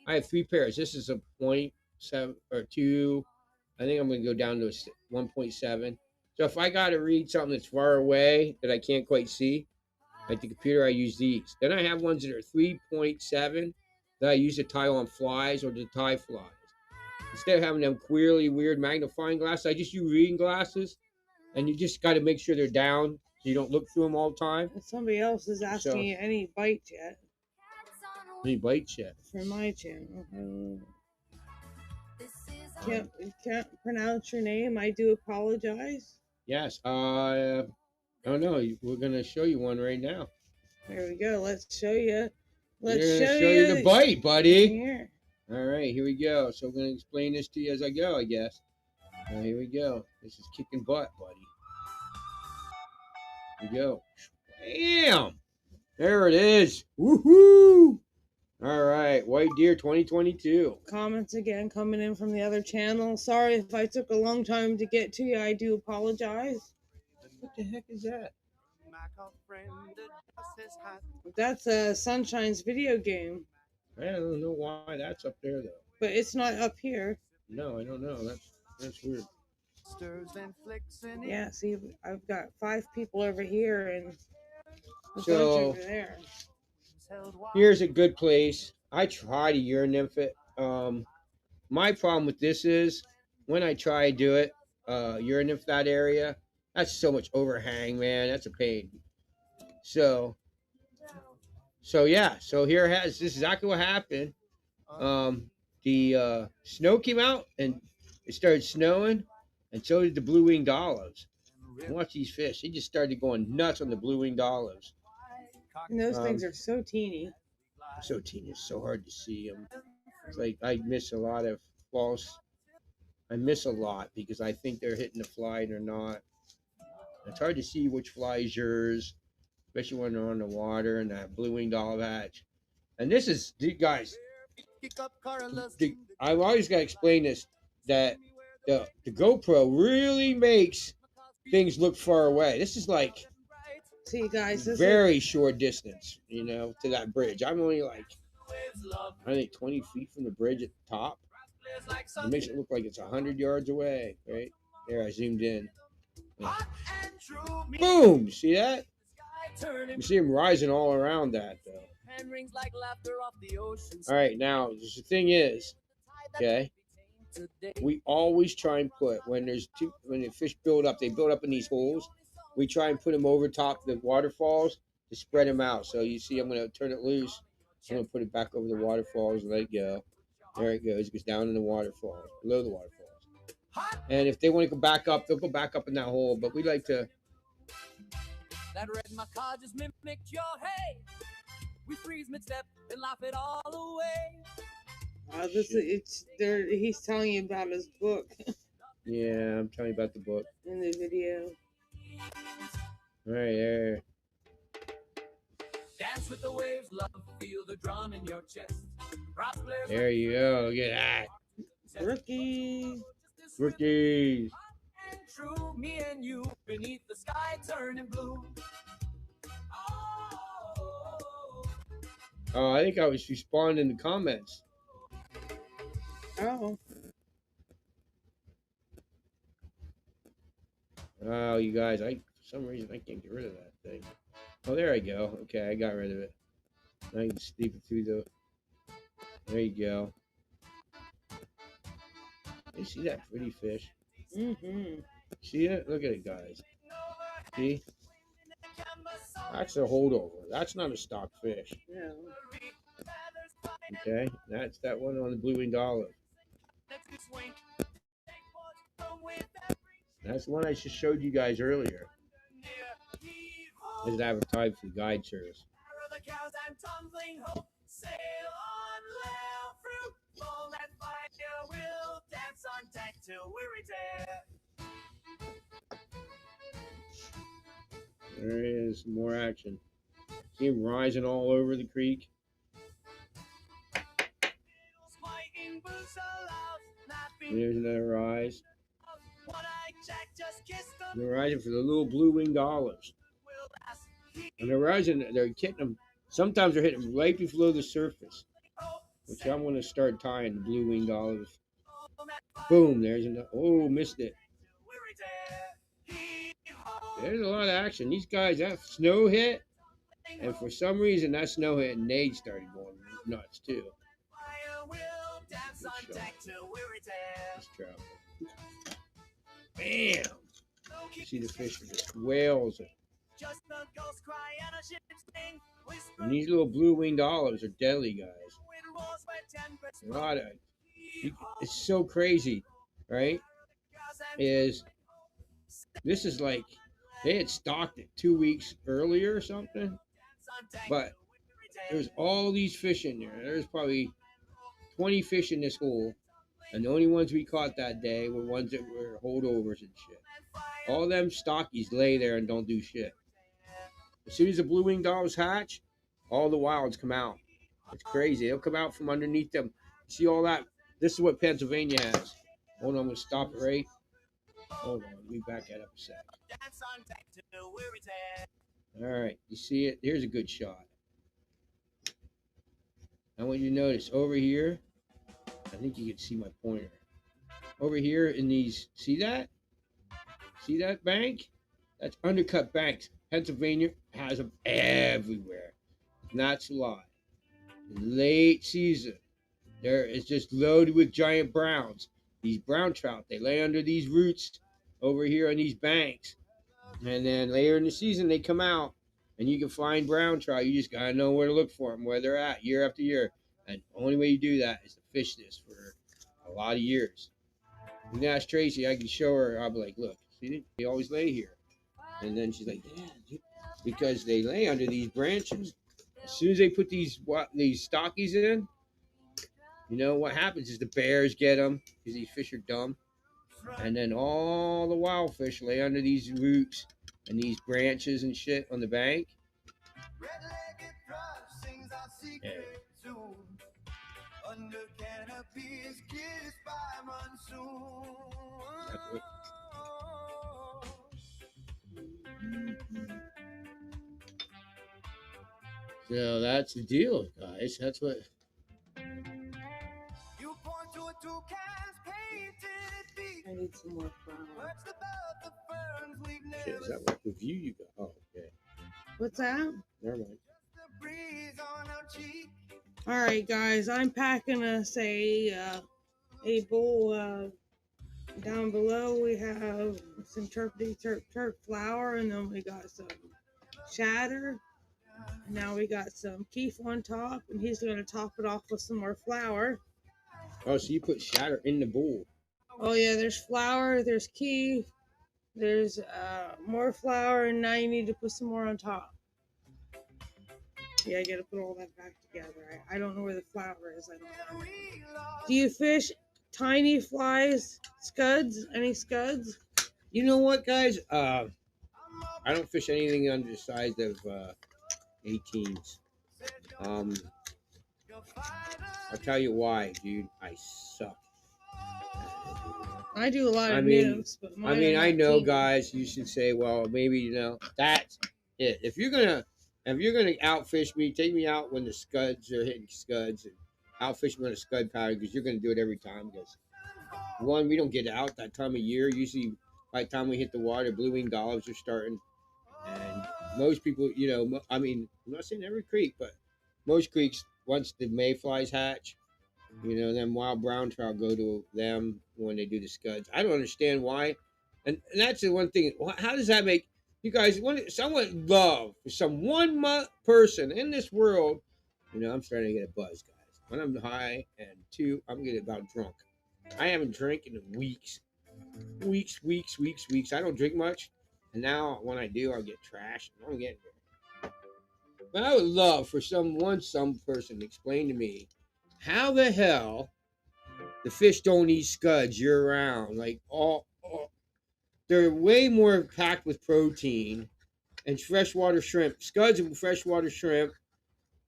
Speaker 2: I have 3 pairs. This is a 0.7 or 2. I think I'm going to go down to 1.7. So if I got to read something that's far away that I can't quite see, like the computer, I use these. Then I have ones that are 3.7 that I use to tie on flies or to tie flies. Instead of having them queerly weird magnifying glasses, I just use reading glasses, and you just got to make sure they're down so you don't look through them all the time.
Speaker 3: Somebody else is asking you any bites yet.
Speaker 2: Any bites yet?
Speaker 3: For my channel. Can't pronounce your name. I do apologize.
Speaker 2: Yes. Oh no, we're gonna show you one right now.
Speaker 3: There we go. Let's show you.
Speaker 2: We're
Speaker 3: Let's
Speaker 2: gonna
Speaker 3: show
Speaker 2: show you the
Speaker 3: you
Speaker 2: bite, buddy.
Speaker 3: here.
Speaker 2: All right, here we go. So I'm gonna explain this to you as I go, I guess. Here we go. This is kicking butt, buddy. Here we go. Bam! There it is. Woohoo! All right, White Deer 2022.
Speaker 3: Comments again coming in from the other channel. Sorry if I took a long time to get to you. I do apologize.
Speaker 2: What the heck is that?
Speaker 3: That's Sunshine's video game,
Speaker 2: I don't know why that's up there though.
Speaker 3: but it's not up here.
Speaker 2: No, I don't know. That's weird.
Speaker 3: Yeah, see, I've got 5 people over here and a bunch
Speaker 2: So
Speaker 3: over there.
Speaker 2: here's a good place. I try to urine nymph it. My problem with this is when I try to do it, urine nymph that area, that's so much overhang, man. That's a pain. So yeah. So here this is exactly what happened. The snow came out and it started snowing, and so did the blue-winged olives. And watch these fish; they just started going nuts on the blue-winged olives.
Speaker 3: And those things are so teeny.
Speaker 2: So teeny, it's so hard to see them. It's like I miss a lot of false. I miss a lot because I think they're hitting the fly and they're not. It's hard to see which fly is yours, especially when they're on the water and that blue-winged olive hatch. And this is, guys, I've always got to explain this, that the GoPro really makes things look far away. This is like
Speaker 3: See, guys, this
Speaker 2: very short distance, to that bridge. I'm only like, I think 20 feet from the bridge at the top. It makes it look like it's 100 yards away, right? There, I zoomed in. Yeah. Boom! See that? You see them rising all around that, though. All right, now the thing is, okay, we always try and put when the fish build up, they build up in these holes. We try and put them over top the waterfalls to spread them out. So you see, I'm going to turn it loose. I'm going to put it back over the waterfalls and let it go. There it goes. It goes down in the waterfalls, below the waterfalls. And if they want to go back up, they'll go back up in that hole. But we like to. That red macaw just mimicked your hey. We freeze mid-step and laugh it all away.
Speaker 3: He's telling you about his book.
Speaker 2: Yeah, I'm telling you about the book.
Speaker 3: In the video.
Speaker 2: All right, there.
Speaker 1: Dance with the waves, love, feel the drum in your chest.
Speaker 2: There you go. Look at that.
Speaker 3: Rookies.
Speaker 2: Rookies.
Speaker 1: And true, me and you beneath the sky turning blue.
Speaker 2: Oh, I think I was responding to comments.
Speaker 3: Oh.
Speaker 2: Oh, you guys, for some reason I can't get rid of that thing. Oh, there I go. Okay, I got rid of it. Now I can sneak it through the. There you go. You see that pretty fish?
Speaker 3: Mm-hmm.
Speaker 2: See it? Look at it, guys. See? That's a holdover. That's not a stock fish.
Speaker 3: No.
Speaker 2: Okay, that's that one on the blue-winged olive. That's the one I just showed you guys earlier. It's advertised for guide service. There is more action. See him rising all over the creek. There's another rise. They're rising for the little blue-winged olives. And they're rising, they're hitting them. Sometimes they're hitting them right below the surface, which I'm going to start tying the blue-winged olives. Boom, there's another. Oh, missed it. There's a lot of action. These guys, that snow hit, and for some reason that snow hit, and they started going nuts too. Let's try. Bam! You see the fish are just whales. And these little blue-winged olives are deadly, guys. A lot of. It's so crazy, right? This is like They had stocked it 2 weeks earlier or something, but there's all these fish in there. There's probably 20 fish in this hole, and the only ones we caught that day were ones that were holdovers and shit. All them stockies lay there and don't do shit. As soon as the blue winged doves hatch, all the wilds come out. It's crazy. They'll come out from underneath them. See all that? This is what Pennsylvania has. Hold on, I'm gonna stop it right. Hold on, let me back that up a sec. All right, you see it? Here's a good shot. I want you to notice over here. I think you can see my pointer. Over here in these, see that? See that bank? That's undercut banks. Pennsylvania has them everywhere. Not a lie. Late season, there is just loaded with giant browns. These brown trout, they lay under these roots over here on these banks. And then later in the season, they come out and you can find brown trout. You just got to know where to look for them, where they're at year after year. And the only way you do that is to fish this for a lot of years. You can ask Tracy, I can show her. I'll be like, look, see, they always lay here. And then she's like, yeah, because they lay under these branches. As soon as they put these stockies in, you know what happens is the bears get them because these fish are dumb, and then all the wild fish lay under these roots and these branches and shit on the bank. Yeah. So that's the deal, guys. That's what.
Speaker 3: I need some more flour.
Speaker 2: Shit, is that what review you got? Oh, okay.
Speaker 3: What's that?
Speaker 2: Never mind.
Speaker 3: All right, guys. I'm packing us a bowl. Down below we have some turp flour, and then we got some shatter. And now we got some keef on top, and he's going to top it off with some more flour.
Speaker 2: Oh, so you put shatter in the bowl?
Speaker 3: Oh yeah, there's flour, there's keef, there's more flour, and now you need to put some more on top. Yeah, I got to put all that back together. I don't know where the flour is. I don't know. Do you fish tiny flies, scuds? Any scuds?
Speaker 2: You know what, guys? I don't fish anything under the size of 18s. I'll tell you why, dude. I suck.
Speaker 3: I do a lot of nibs, but
Speaker 2: I know, guys. You should say, well, maybe that's it. If you're gonna outfish me, take me out when the scuds are hitting scuds, and outfish me on a scud pattern because you're gonna do it every time. Because one, we don't get out that time of year. Usually, by the time we hit the water, blue winged olives are starting, and most people, I'm not saying every creek, but most creeks, once the mayflies hatch, them wild brown trout go to them when they do the scuds. I don't understand why, and that's the one thing. How does that make you guys? Someone love for some person in this world? I'm starting to get a buzz, guys. When I'm high, and two, I'm getting about drunk. I haven't drank in weeks. I don't drink much, and now when I do, I'll get trashed. I'm getting there. But I would love for some person to explain to me how the hell the fish don't eat scuds year round. Like they're way more packed with protein and freshwater shrimp, scuds and freshwater shrimp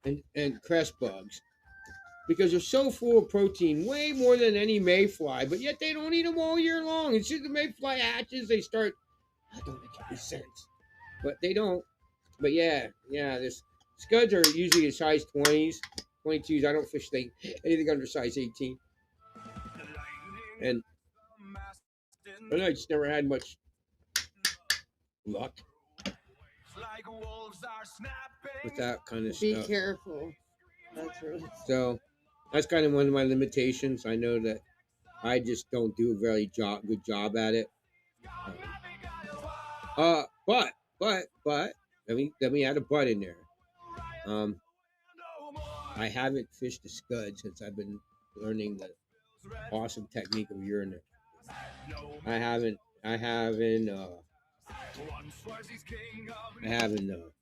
Speaker 2: and crest bugs. Because they're so full of protein, way more than any mayfly, but yet they don't eat them all year long. As soon as the mayfly hatches, they start. That don't make any sense, but they don't. But yeah, this scuds are usually a size 20s, 22s. I don't fish anything under size 18, and I just never had much luck with that kind of stuff.
Speaker 3: Be careful. That's really.
Speaker 2: So that's kind of one of my limitations. I know that I just don't do a very good job at it. But let me add a but in there. I haven't fished a scud since I've been learning the awesome technique of urine. I haven't I haven't though.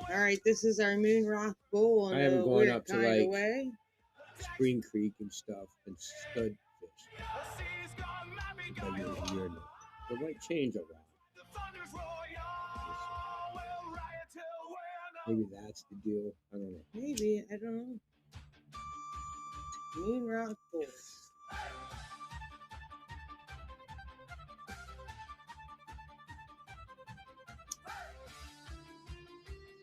Speaker 3: All right, this is our moon rock bowl in
Speaker 2: I haven't
Speaker 3: a
Speaker 2: gone
Speaker 3: weird
Speaker 2: up to
Speaker 3: kind of
Speaker 2: like
Speaker 3: way.
Speaker 2: Spring Creek and stuff and stud fish. It might change a lot. Maybe that's the deal. I don't know.
Speaker 3: Maybe, I don't know. Moon rock bowl.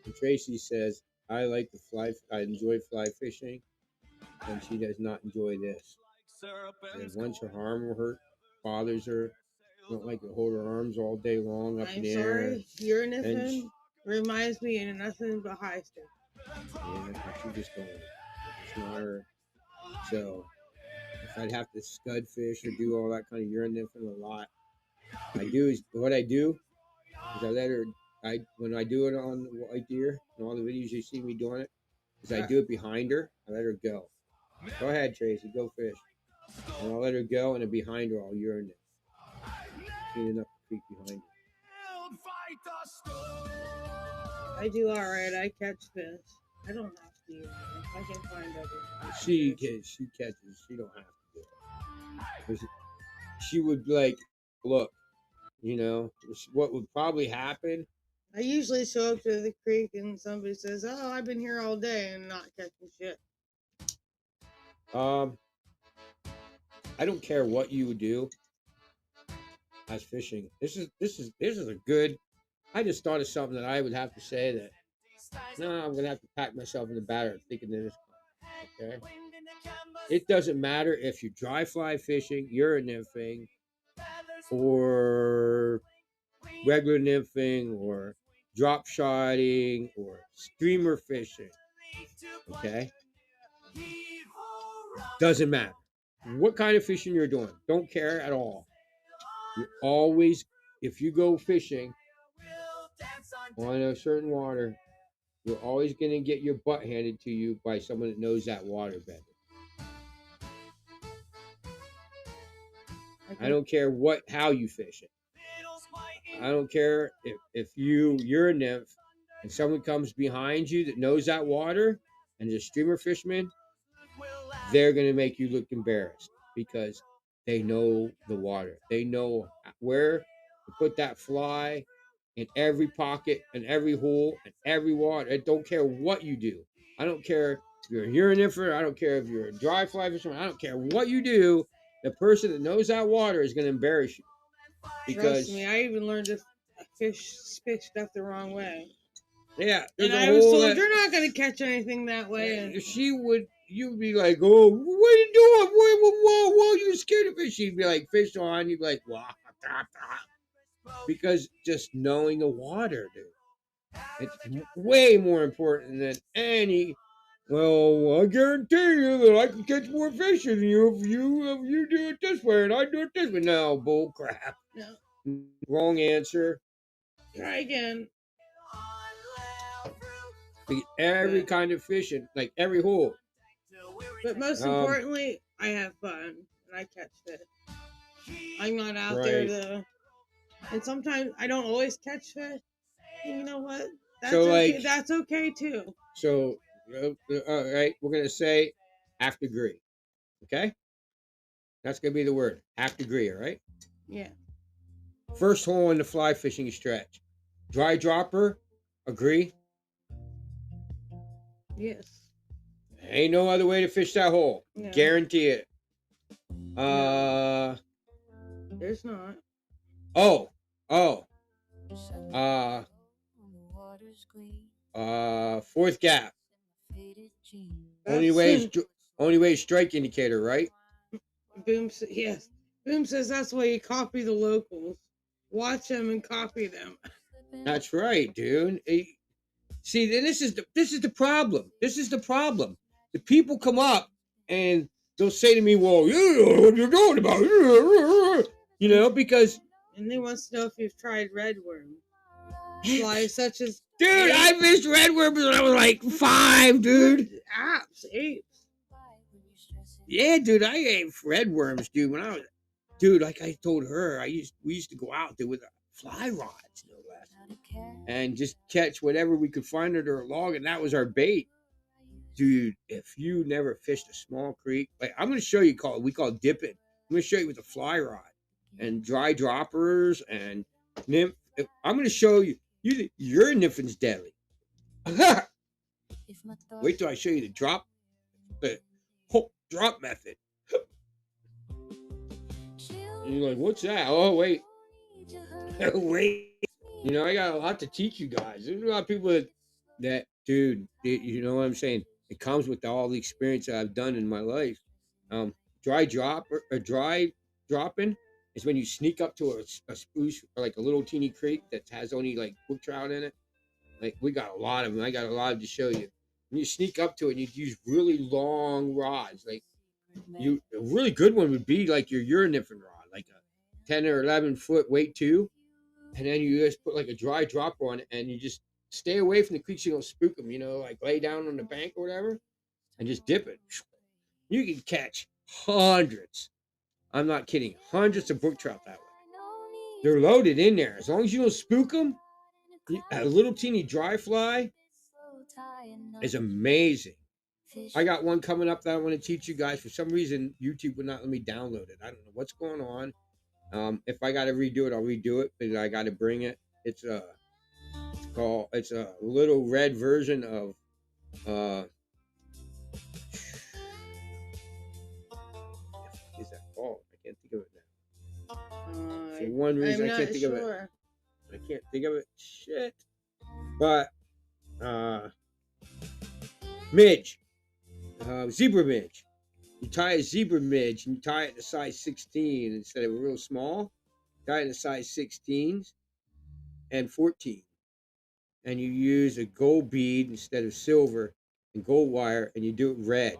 Speaker 2: And Tracy says, I enjoy fly fishing, and she does not enjoy this. And once her arm bothers her, don't like to hold her arms all day long up in
Speaker 3: I'm
Speaker 2: the air.
Speaker 3: sorry, urinating reminds me of nothing but high stick.
Speaker 2: Yeah, she just don't. It's not her. So if I'd have to scud fish or do all that kind of urine a lot, what I do is I let her. When I do it on the white deer and all the videos you see me doing it, is I do it behind her. I let her go. Go ahead, Tracy, go fish. And I'll let her go, and then behind her I'll urinate, cleaning up the creek behind her.
Speaker 3: I do all right. I catch fish. I don't have to urinate. I can find other.
Speaker 2: She catches. She don't have to do it. 'Cause she would be like, look, what would probably happen.
Speaker 3: I usually show up to the creek and somebody says, "Oh, I've been here all day and not catching shit."
Speaker 2: I don't care what you do as fishing. This is a good. I just thought of something that I would have to say that. No, I'm gonna have to pack myself in the batter thinking that it's okay. It doesn't matter if you're dry fly fishing, you're nymphing, or regular nymphing, or drop shotting, or streamer fishing. Okay? Doesn't matter. What kind of fishing you're doing. Don't care at all. You're always, if you go fishing on a certain water, you're always going to get your butt handed to you by someone that knows that water better. I don't care how you fish it. I don't care if you're a nymph and someone comes behind you that knows that water and is a streamer fisherman, they're going to make you look embarrassed because they know the water. They know where to put that fly in every pocket and every hole and every water. I don't care what you do. I don't care if you're a urinifer. I don't care if you're a dry fly fisherman. I don't care what you do. The person that knows that water is going to embarrass you. Because,
Speaker 3: trust me, I even learned to fish stuff the wrong way.
Speaker 2: Yeah,
Speaker 3: and I was told you're not going to catch anything that way.
Speaker 2: You'd be like, oh, what are you doing? Whoa, you're scared of fish. She'd be like, fish on. You'd be like, wow. Because just knowing the water, dude. It's way more important than any. Well, I guarantee you that I can catch more fish than you if you do it this way and I do it this way. No, bull crap. No. Wrong answer.
Speaker 3: Try again.
Speaker 2: Every kind of fishing, like every hole.
Speaker 3: But most importantly, I have fun and I catch fish. I'm not out there to. And sometimes I don't always catch fish. And you know what? That's okay. That's okay too.
Speaker 2: So, all right, we're gonna say have to agree. Okay, that's gonna be the word. Have to agree. All right.
Speaker 3: Yeah.
Speaker 2: First hole in the fly fishing stretch. Dry dropper. Agree.
Speaker 3: Yes.
Speaker 2: Ain't no other way to fish that hole. No. Guarantee it.
Speaker 3: There's not.
Speaker 2: Fourth gap. Only way strike indicator, right?
Speaker 3: Boom. Yes. Boom says that's why you copy the locals. Watch them and copy them.
Speaker 2: That's right, dude. See, this is the problem. This is the problem. The people come up and they'll say to me, well, you know what you're talking about. Because...
Speaker 3: And they want to know if you've tried redworm. Flies such as...
Speaker 2: Dude, I fished redworm when I was like 5, dude.
Speaker 3: Apes.
Speaker 2: Yeah, dude, I ate redworms, dude, when I was... Dude, like I told her, we used to go out there with fly rods, no less, and just catch whatever we could find under a log, and that was our bait. Dude, if you never fished a small creek, like I'm gonna show you, we call it dipping. I'm gonna show you with a fly rod and dry droppers and nymph. I'm gonna show you. Your nymphing's deadly. Wait till I show you the drop method. And you're like, what's that? Oh wait, wait. You know, I got a lot to teach you guys. There's a lot of people that dude, you know what I'm saying? It comes with all the experience that I've done in my life. Um, dry dropping is when you sneak up to a spruce or like a little teeny creek that has only like brook trout in it. Like we got a lot of them. I got a lot to show you. When you sneak up to it, and you use really long rods. Like a really good one would be like your uriniferin rod, like a 10 or 11 foot weight too, and then you just put like a dry dropper on it, and you just stay away from the creeks. You don't spook them. You know, like lay down on the bank or whatever, and just dip it. You can catch hundreds. I'm not kidding. Hundreds of brook trout that way. They're loaded in there. As long as you don't spook them, a little teeny dry fly is amazing. I got one coming up that I want to teach you guys. For some reason, YouTube would not let me download it. I don't know what's going on. If I got to redo it, I'll redo it, but I got to bring it. It's a little red version of is that called? I can't think of it now. For one reason, I can't think of it. I can't think of it. Shit. But midge, zebra midge. You tie a zebra midge and you tie it to size 16 instead of a real small. Tie it to size 16s and 14. And you use a gold bead instead of silver and gold wire, and you do it red.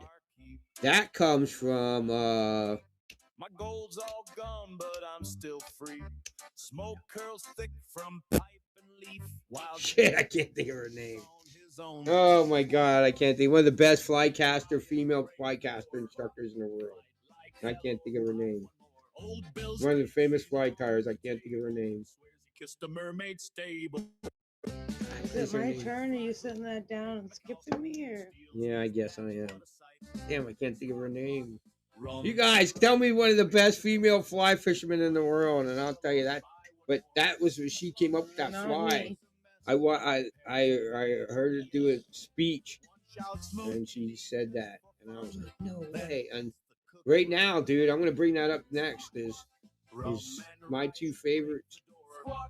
Speaker 2: That comes from
Speaker 1: my gold's all gone, but I'm still free. Smoke curls thick from pipe and leaf.
Speaker 2: Shit, I can't think of her name. Oh my god, I can't think. One of the best female fly caster instructors in the world. I can't think of her name. One of the famous fly tires. I can't think of her name.
Speaker 1: Kissed a mermaid stable.
Speaker 3: Is it my turn? Are you sitting that down and skipping me? Or?
Speaker 2: Yeah, I guess I am. Damn, I can't think of her name. You guys, tell me one of the best female fly fishermen in the world, and I'll tell you that. But that was when she came up with that fly. I heard her do a speech, and she said that, and I was like, no way. And right now, dude, I'm gonna bring that up next. Is my two favorites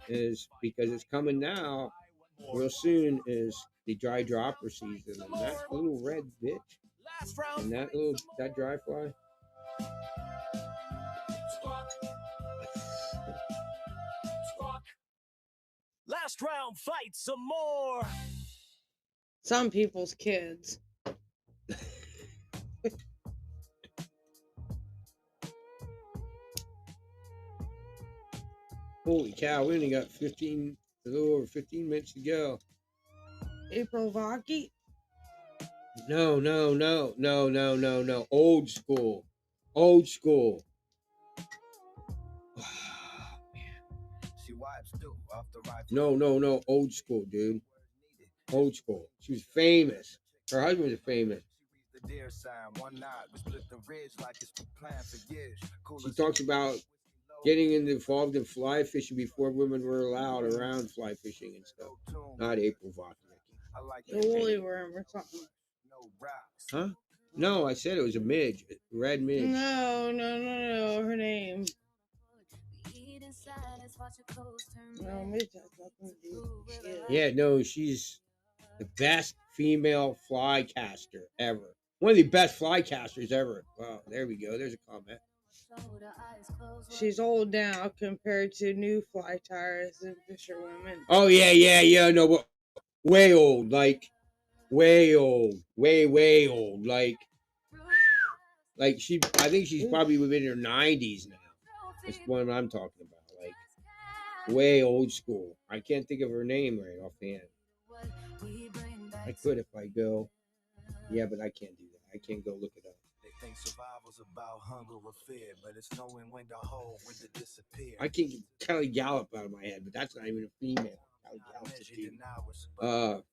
Speaker 2: is because it's coming now, real soon. Is the dry dropper season, and that little red bitch, and that dry fly.
Speaker 1: Last round, fight some more.
Speaker 3: Some people's kids.
Speaker 2: Holy cow, we only got a little over 15 minutes to go.
Speaker 3: April Vaki?
Speaker 2: No. Old school. Oh, man. No. Old school, dude. Old school. She was famous. Her husband was famous. She talks about getting involved in fly fishing before women were allowed around fly fishing and stuff. Not April Vaki.
Speaker 3: The woolly worm or something.
Speaker 2: Huh? No, I said it was a midge. Red midge.
Speaker 3: No. Her name. No, midge has nothing to do with it.
Speaker 2: Yeah, no, she's the best female fly caster ever. One of the best fly casters ever. Wow, there we go. There's a comment.
Speaker 3: She's old now compared to new fly tires and fisherwomen.
Speaker 2: Oh, yeah. No, but way old. Like, way old. Way old. Like I think she's probably within her 90s now. That's what I'm talking about. Like, way old school. I can't think of her name right offhand. I could if I go. Yeah, but I can't do that. I can't go look it up.
Speaker 1: Think survival's about hunger or fear, but it's knowing when to hold, when to disappear.
Speaker 2: I can't get Kelly Gallup out of my head, but that's not even a female. Kelly Gallup's a female.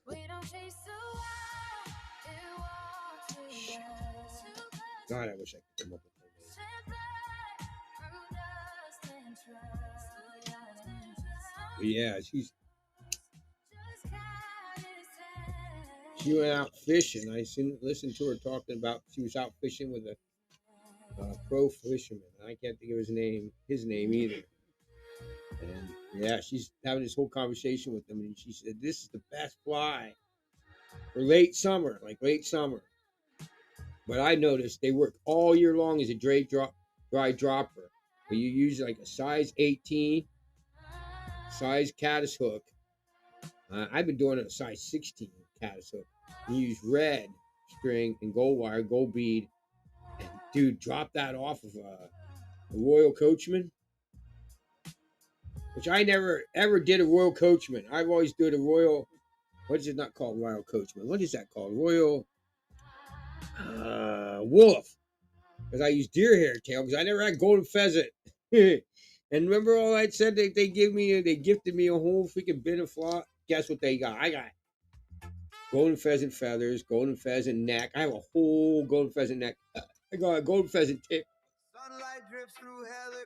Speaker 1: We don't chase the
Speaker 2: God, I wish I could come up with her. But yeah, she went out fishing. I listened to her talking about she was out fishing with a pro fisherman. I can't think of his name either. And yeah, she's having this whole conversation with him, and she said this is the best fly for late summer. But I noticed they work all year long as a dry dropper. But you use like a size 18 size caddis hook. I've been doing a size 16 caddis hook. You use red string and gold wire, gold bead, and dude, drop that off of a Royal Coachman, which I never ever did a Royal Coachman. I've always did a Royal. What is it not called? Royal Coachman. What is that called? Royal Wolf. Because I use deer hair tail because I never had golden pheasant. And remember all I said that they gifted me a whole freaking bin of fly. Guess what they got? I got golden pheasant feathers, golden pheasant neck. I have a whole golden pheasant neck. I got a golden pheasant tip.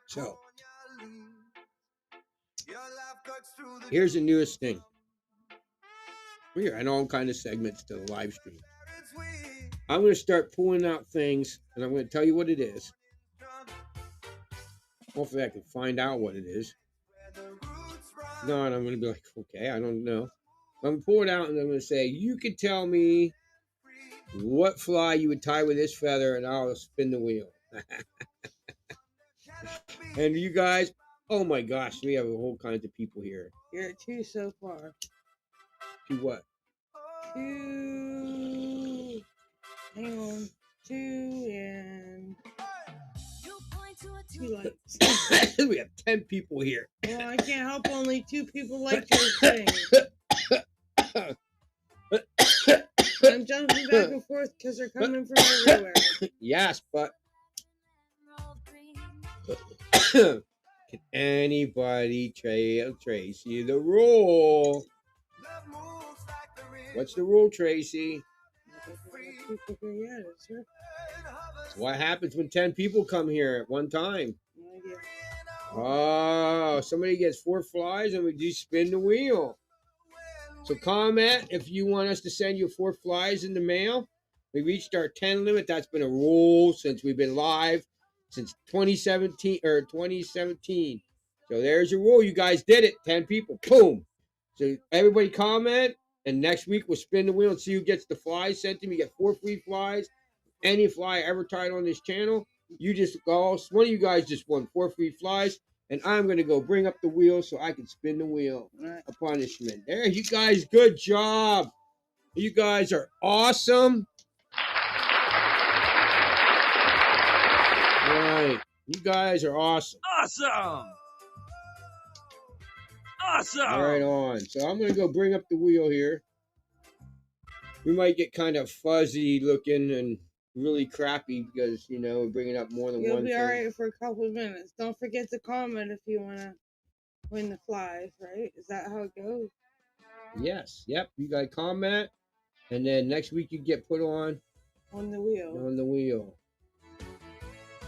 Speaker 2: So here's the newest thing. We're in all kind of segments to the live stream. I'm going to start pulling out things, and I'm going to tell you what it is. Hopefully I can find out what it is. No, and I'm going to be like, okay, I don't know. I'm going to pull it out, and I'm going to say, you can tell me what fly you would tie with this feather, and I'll spin the wheel. And you guys, oh my gosh, we have a whole kinds of people here.
Speaker 3: You're at 2 so far.
Speaker 2: 2 what?
Speaker 3: 2. Hang on. 2 and 2 likes.
Speaker 2: We have 10 people here.
Speaker 3: Well, I can't help only 2 people like your thing. I'm jumping back and forth because they're coming from everywhere.
Speaker 2: Yes, but can anybody tell Tracy the rule? What's the rule, Tracy? So what happens when 10 people come here at one time?
Speaker 3: No idea.
Speaker 2: Oh, somebody gets 4 flies and we do spin the wheel. So comment if you want us to send you 4 flies in the mail. We reached our 10 limit. That's been a rule since we've been live since 2017 or 2017. So there's your rule. You guys did it. 10 people. Boom. So everybody comment, and next week we'll spin the wheel and see who gets the flies sent to me. You get 4 free flies. Any fly ever tied on this channel. You just go. One of you guys just won 4 free flies. And I'm going to go bring up the wheel so I can spin the wheel. A punishment. There, you guys, good job. You guys are awesome. All right. You guys are awesome.
Speaker 1: Awesome.
Speaker 2: All right, on. So I'm going to go bring up the wheel here. We might get kind of fuzzy looking and really crappy because, you know, we're bringing up more than
Speaker 3: You'll
Speaker 2: one
Speaker 3: be
Speaker 2: thing.
Speaker 3: all right for a couple of minutes. Don't forget to comment if you want to win the flies, right? Is that how it goes?
Speaker 2: Yes. Yep. You got to comment. And then next week you get put on
Speaker 3: the wheel.
Speaker 2: On the wheel.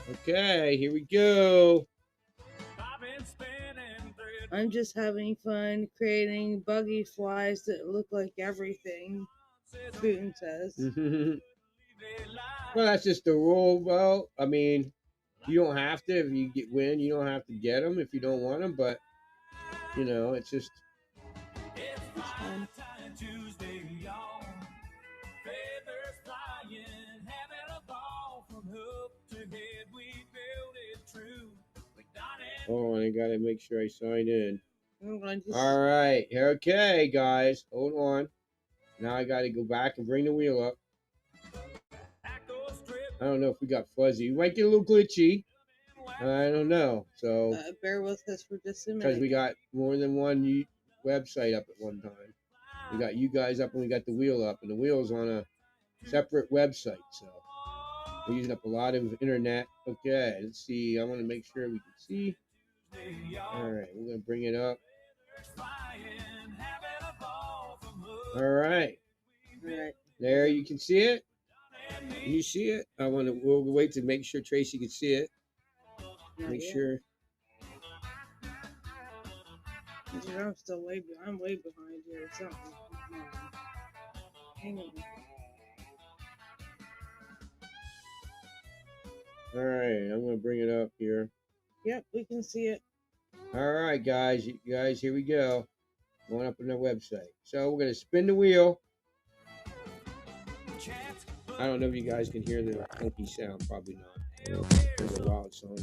Speaker 2: Okay, here we go.
Speaker 3: I'm just having fun creating buggy flies that look like everything, Boone says.
Speaker 2: Well, that's just the rule, well. I mean, you don't have to. If you win, you don't have to get them if you don't want them. But, you know, it's just...
Speaker 3: It's fun.
Speaker 2: Oh, I got to make sure I sign in. All right. Okay, guys. Hold on. Now I got to go back and bring the wheel up. I don't know if we got fuzzy. We might get a little glitchy. I don't know. So
Speaker 3: bear with us for just a minute.
Speaker 2: Because we got more than one website up at one time. We got you guys up and we got the wheel up. And the wheel's on a separate website. So We're using up a lot of internet. Okay, let's see. I want to make sure we can see. All right, we're gonna bring it up. All right. There, you can see it. Can you see it? We'll wait to make sure Tracy can see it. Make sure.
Speaker 3: Dude, I'm way behind here. Something. Hang on.
Speaker 2: All right, I'm gonna bring it up here.
Speaker 3: Yep, we can see it.
Speaker 2: All right, guys, here we go. Going up on their website. So we're gonna spin the wheel. I don't know if you guys can hear the funky sound. Probably not. There's a loud song.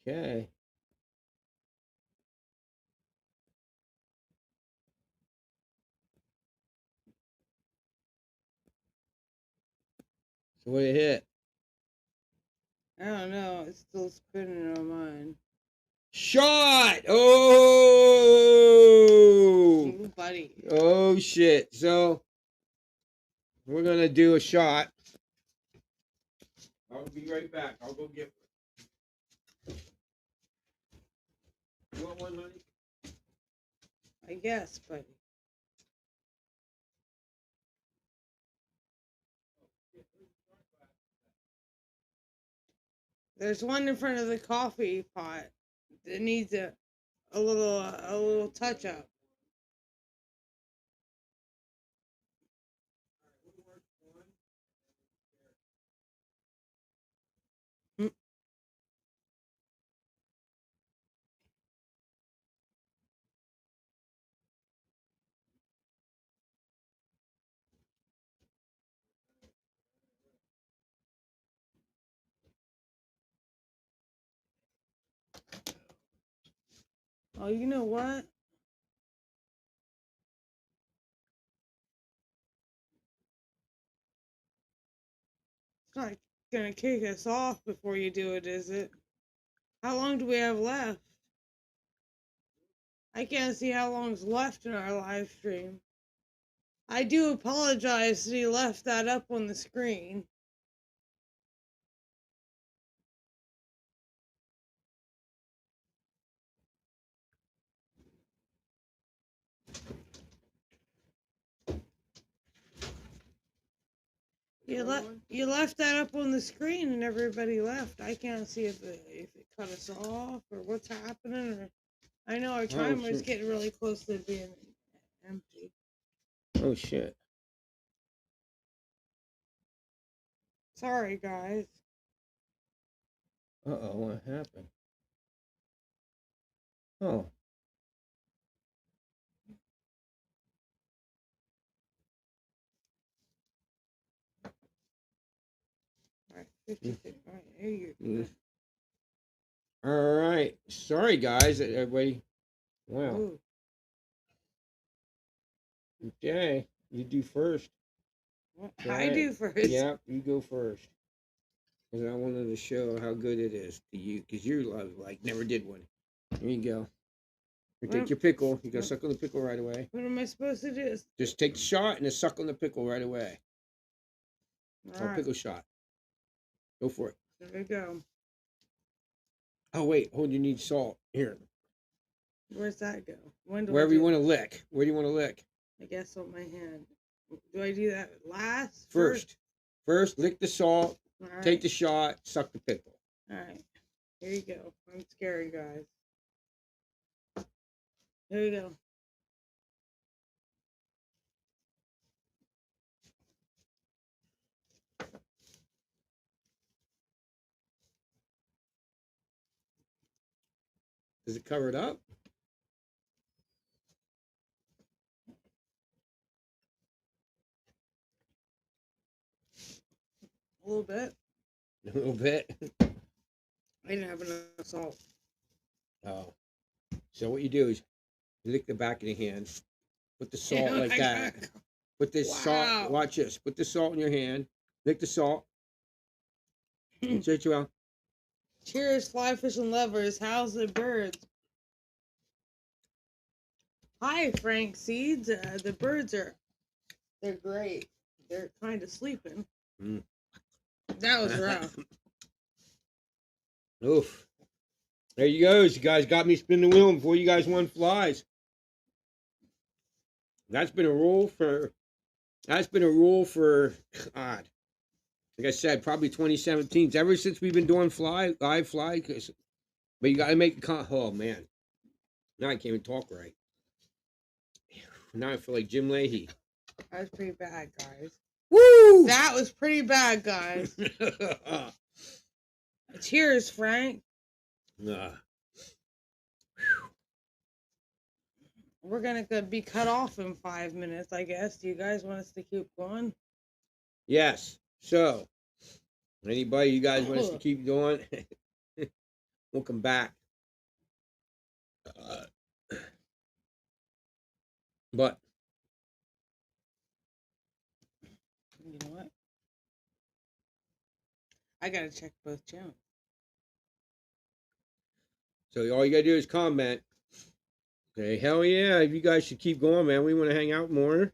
Speaker 2: Okay. So what it hit?
Speaker 3: I don't know. It's still spinning on mine.
Speaker 2: Shot! Oh!
Speaker 3: Ooh, buddy.
Speaker 2: Oh shit! So we're gonna do a shot. I'll be right back. I'll go get one. You want one, honey?
Speaker 3: I guess, buddy. There's one in front of the coffee pot that needs a little touch up. Oh, you know what? It's not gonna kick us off before you do it, is it? How long do we have left? I can't see how long's left in our live stream. I do apologize that he left that up on the screen. You left that up on the screen and everybody left. I can't see if it cut us off or what's happening. Or I know our timer's getting really close to being empty.
Speaker 2: Oh shit!
Speaker 3: Sorry, guys.
Speaker 2: Uh-oh, what happened? Oh.
Speaker 3: All right, 56. All right, here you go.
Speaker 2: All right. Sorry, guys. Everybody. Wow.
Speaker 3: Ooh.
Speaker 2: Okay. You do first.
Speaker 3: I do first.
Speaker 2: Yeah, you go first. Because I wanted to show how good it is to you. Because you like never did one. Here you go. You take your pickle. You gotta suck on the pickle right away.
Speaker 3: What am I supposed to do?
Speaker 2: Just take the shot and then suck on the pickle right away.
Speaker 3: All right.
Speaker 2: Pickle shot. Go for it.
Speaker 3: There we go.
Speaker 2: Oh wait, hold. You need salt here.
Speaker 3: Where's that go?
Speaker 2: Wherever you want to lick. Where do you want to lick?
Speaker 3: I guess on my hand. Do I do that last?
Speaker 2: First, lick the salt.
Speaker 3: Right.
Speaker 2: Take the shot. Suck the pickle.
Speaker 3: All right. Here you go. I'm scary, guys. Here you go.
Speaker 2: Does it cover it up?
Speaker 3: A little bit.
Speaker 2: A little bit.
Speaker 3: I didn't have enough salt.
Speaker 2: Oh. So what you do is you lick the back of the hand. Put the salt like that. Put this salt. Watch this. Put the salt in your hand. Lick the salt. Stretch around.
Speaker 3: Cheers, fly fishing lovers. How's the birds? Hi, Frank Seeds. The birds they're great. They're kind of sleeping.
Speaker 2: Mm.
Speaker 3: That was rough.
Speaker 2: Oof. There you go. You guys got me spinning the wheel before you guys won flies. That's been a rule for God. Like I said, probably 2017. Ever since we've been doing live fly, but you got to make oh man, now I can't even talk right. Now I feel like Jim Leahy.
Speaker 3: That was pretty bad, guys.
Speaker 2: Woo!
Speaker 3: That was pretty bad, guys. Cheers, Frank. We're gonna be cut off in 5 minutes, I guess. Do you guys want us to keep going?
Speaker 2: Yes. So, anybody you guys want us to keep going? We'll come back. But
Speaker 3: you know what? I gotta check both channels.
Speaker 2: So all you gotta do is comment. Say, hell yeah, you guys should keep going, man. We want to hang out more.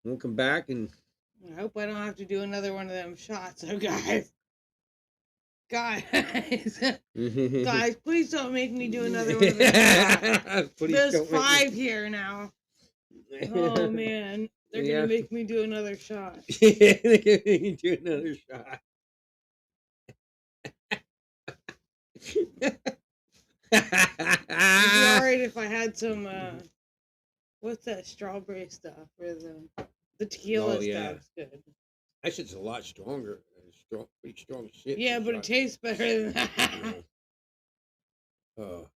Speaker 2: We'll come back and
Speaker 3: I hope I don't have to do another one of them shots, so guys. Guys, guys, please don't make me do another one of them shots. There's 5 here now. Oh man, they're gonna make me do another shot.
Speaker 2: They're gonna make me do another shot.
Speaker 3: It'd be alright if I had some what's that strawberry stuff or the tequila stuff's good.
Speaker 2: That shit's a lot stronger. Pretty strong shit.
Speaker 3: Yeah, but it tastes better than that.
Speaker 2: Oh.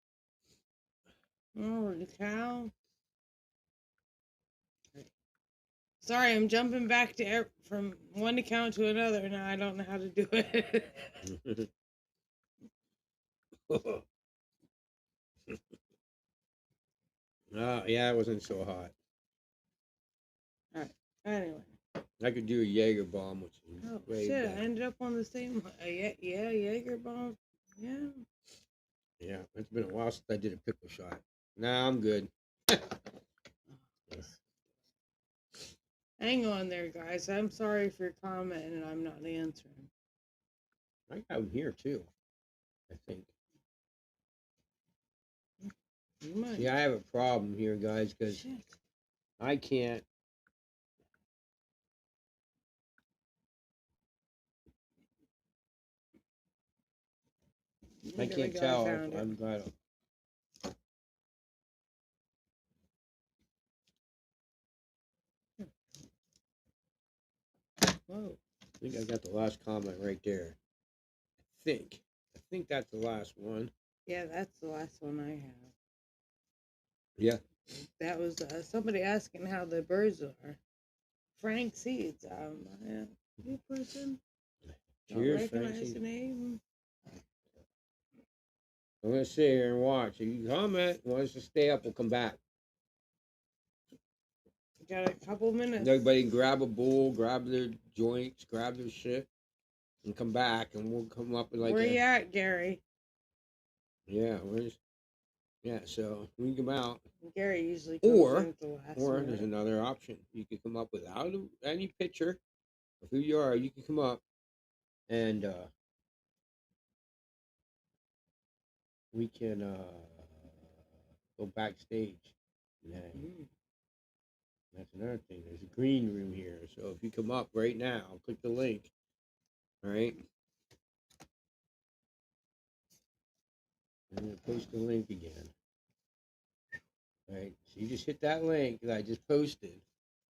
Speaker 3: Oh, the cow. Sorry, I'm jumping back to from one account to another now. I don't know how to do it.
Speaker 2: Yeah, it wasn't so hot.
Speaker 3: All right. Anyway.
Speaker 2: I could do a Jaeger bomb, which is
Speaker 3: way shit! Better. I ended up on the same. Yeah, Jaeger bomb. Yeah.
Speaker 2: Yeah, it's been a while since I did a pickle shot. Nah, I'm good.
Speaker 3: Hang on there, guys. I'm sorry for your comment and I'm not answering.
Speaker 2: I got him here too, I think. Yeah, I have a problem here, guys, because I can't. I can't tell if I'm got a.
Speaker 3: Whoa.
Speaker 2: I think I got the last comment right there. I think that's the last one.
Speaker 3: Yeah, that's the last one I have.
Speaker 2: Yeah.
Speaker 3: That was somebody asking how the birds are. Frank Seeds. New person.
Speaker 2: Cheers,
Speaker 3: Frank Seeds. The name.
Speaker 2: I'm gonna sit here and watch. If you comment, want us to stay up, we'll come back.
Speaker 3: Got a couple minutes.
Speaker 2: Everybody can grab a bowl, grab their joints, grab their shit, and come back, and we'll come up with like.
Speaker 3: Where you at, Gary?
Speaker 2: Yeah, so we can come out.
Speaker 3: Gary usually comes in at the last minute.
Speaker 2: There's another option. You can come up without any picture of who you are. You can come up, and we can go backstage. That's another thing. There's a green room here. So if you come up right now, click the link. All right. I'm going to post the link again. All right. So you just hit that link that I just posted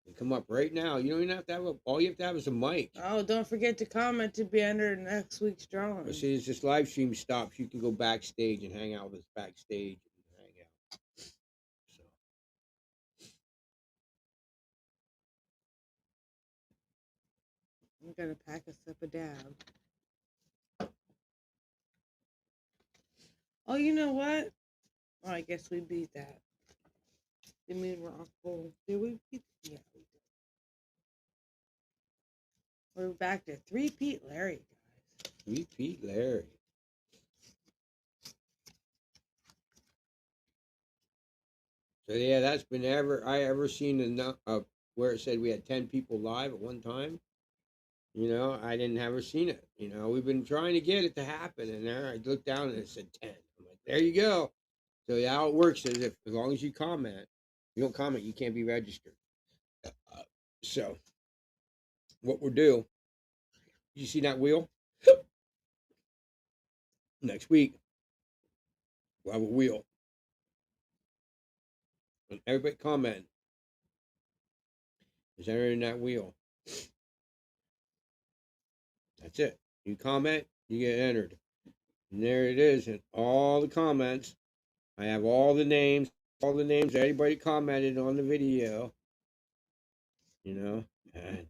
Speaker 2: and come up right now. You don't even have to have all you have to have is a mic.
Speaker 3: Oh, don't forget to comment to be entered in next week's drawing.
Speaker 2: As soon as this live stream stops, you can go backstage and hang out with us backstage.
Speaker 3: I'm gonna pack us up a dab. Oh, you know what? Oh, I guess we beat that. Did we rock bowl? Did we beat? Yeah, we did. We're back to 3-Pete Larry, guys.
Speaker 2: 3-Pete Larry. So yeah, that's been I ever seen enough where it said we had 10 people live at one time. You know, I didn't ever seen it. You know, we've been trying to get it to happen, and there I looked down and it said 10. I'm like, there you go. So yeah, how it works is if as long as you comment, you don't comment, you can't be registered. So what we'll do, you see that wheel? Next week we'll have a wheel, and everybody comment is entered in that wheel. That's it. You comment, you get entered. And there it is. And all the comments. I have all the names everybody commented on the video. You know, and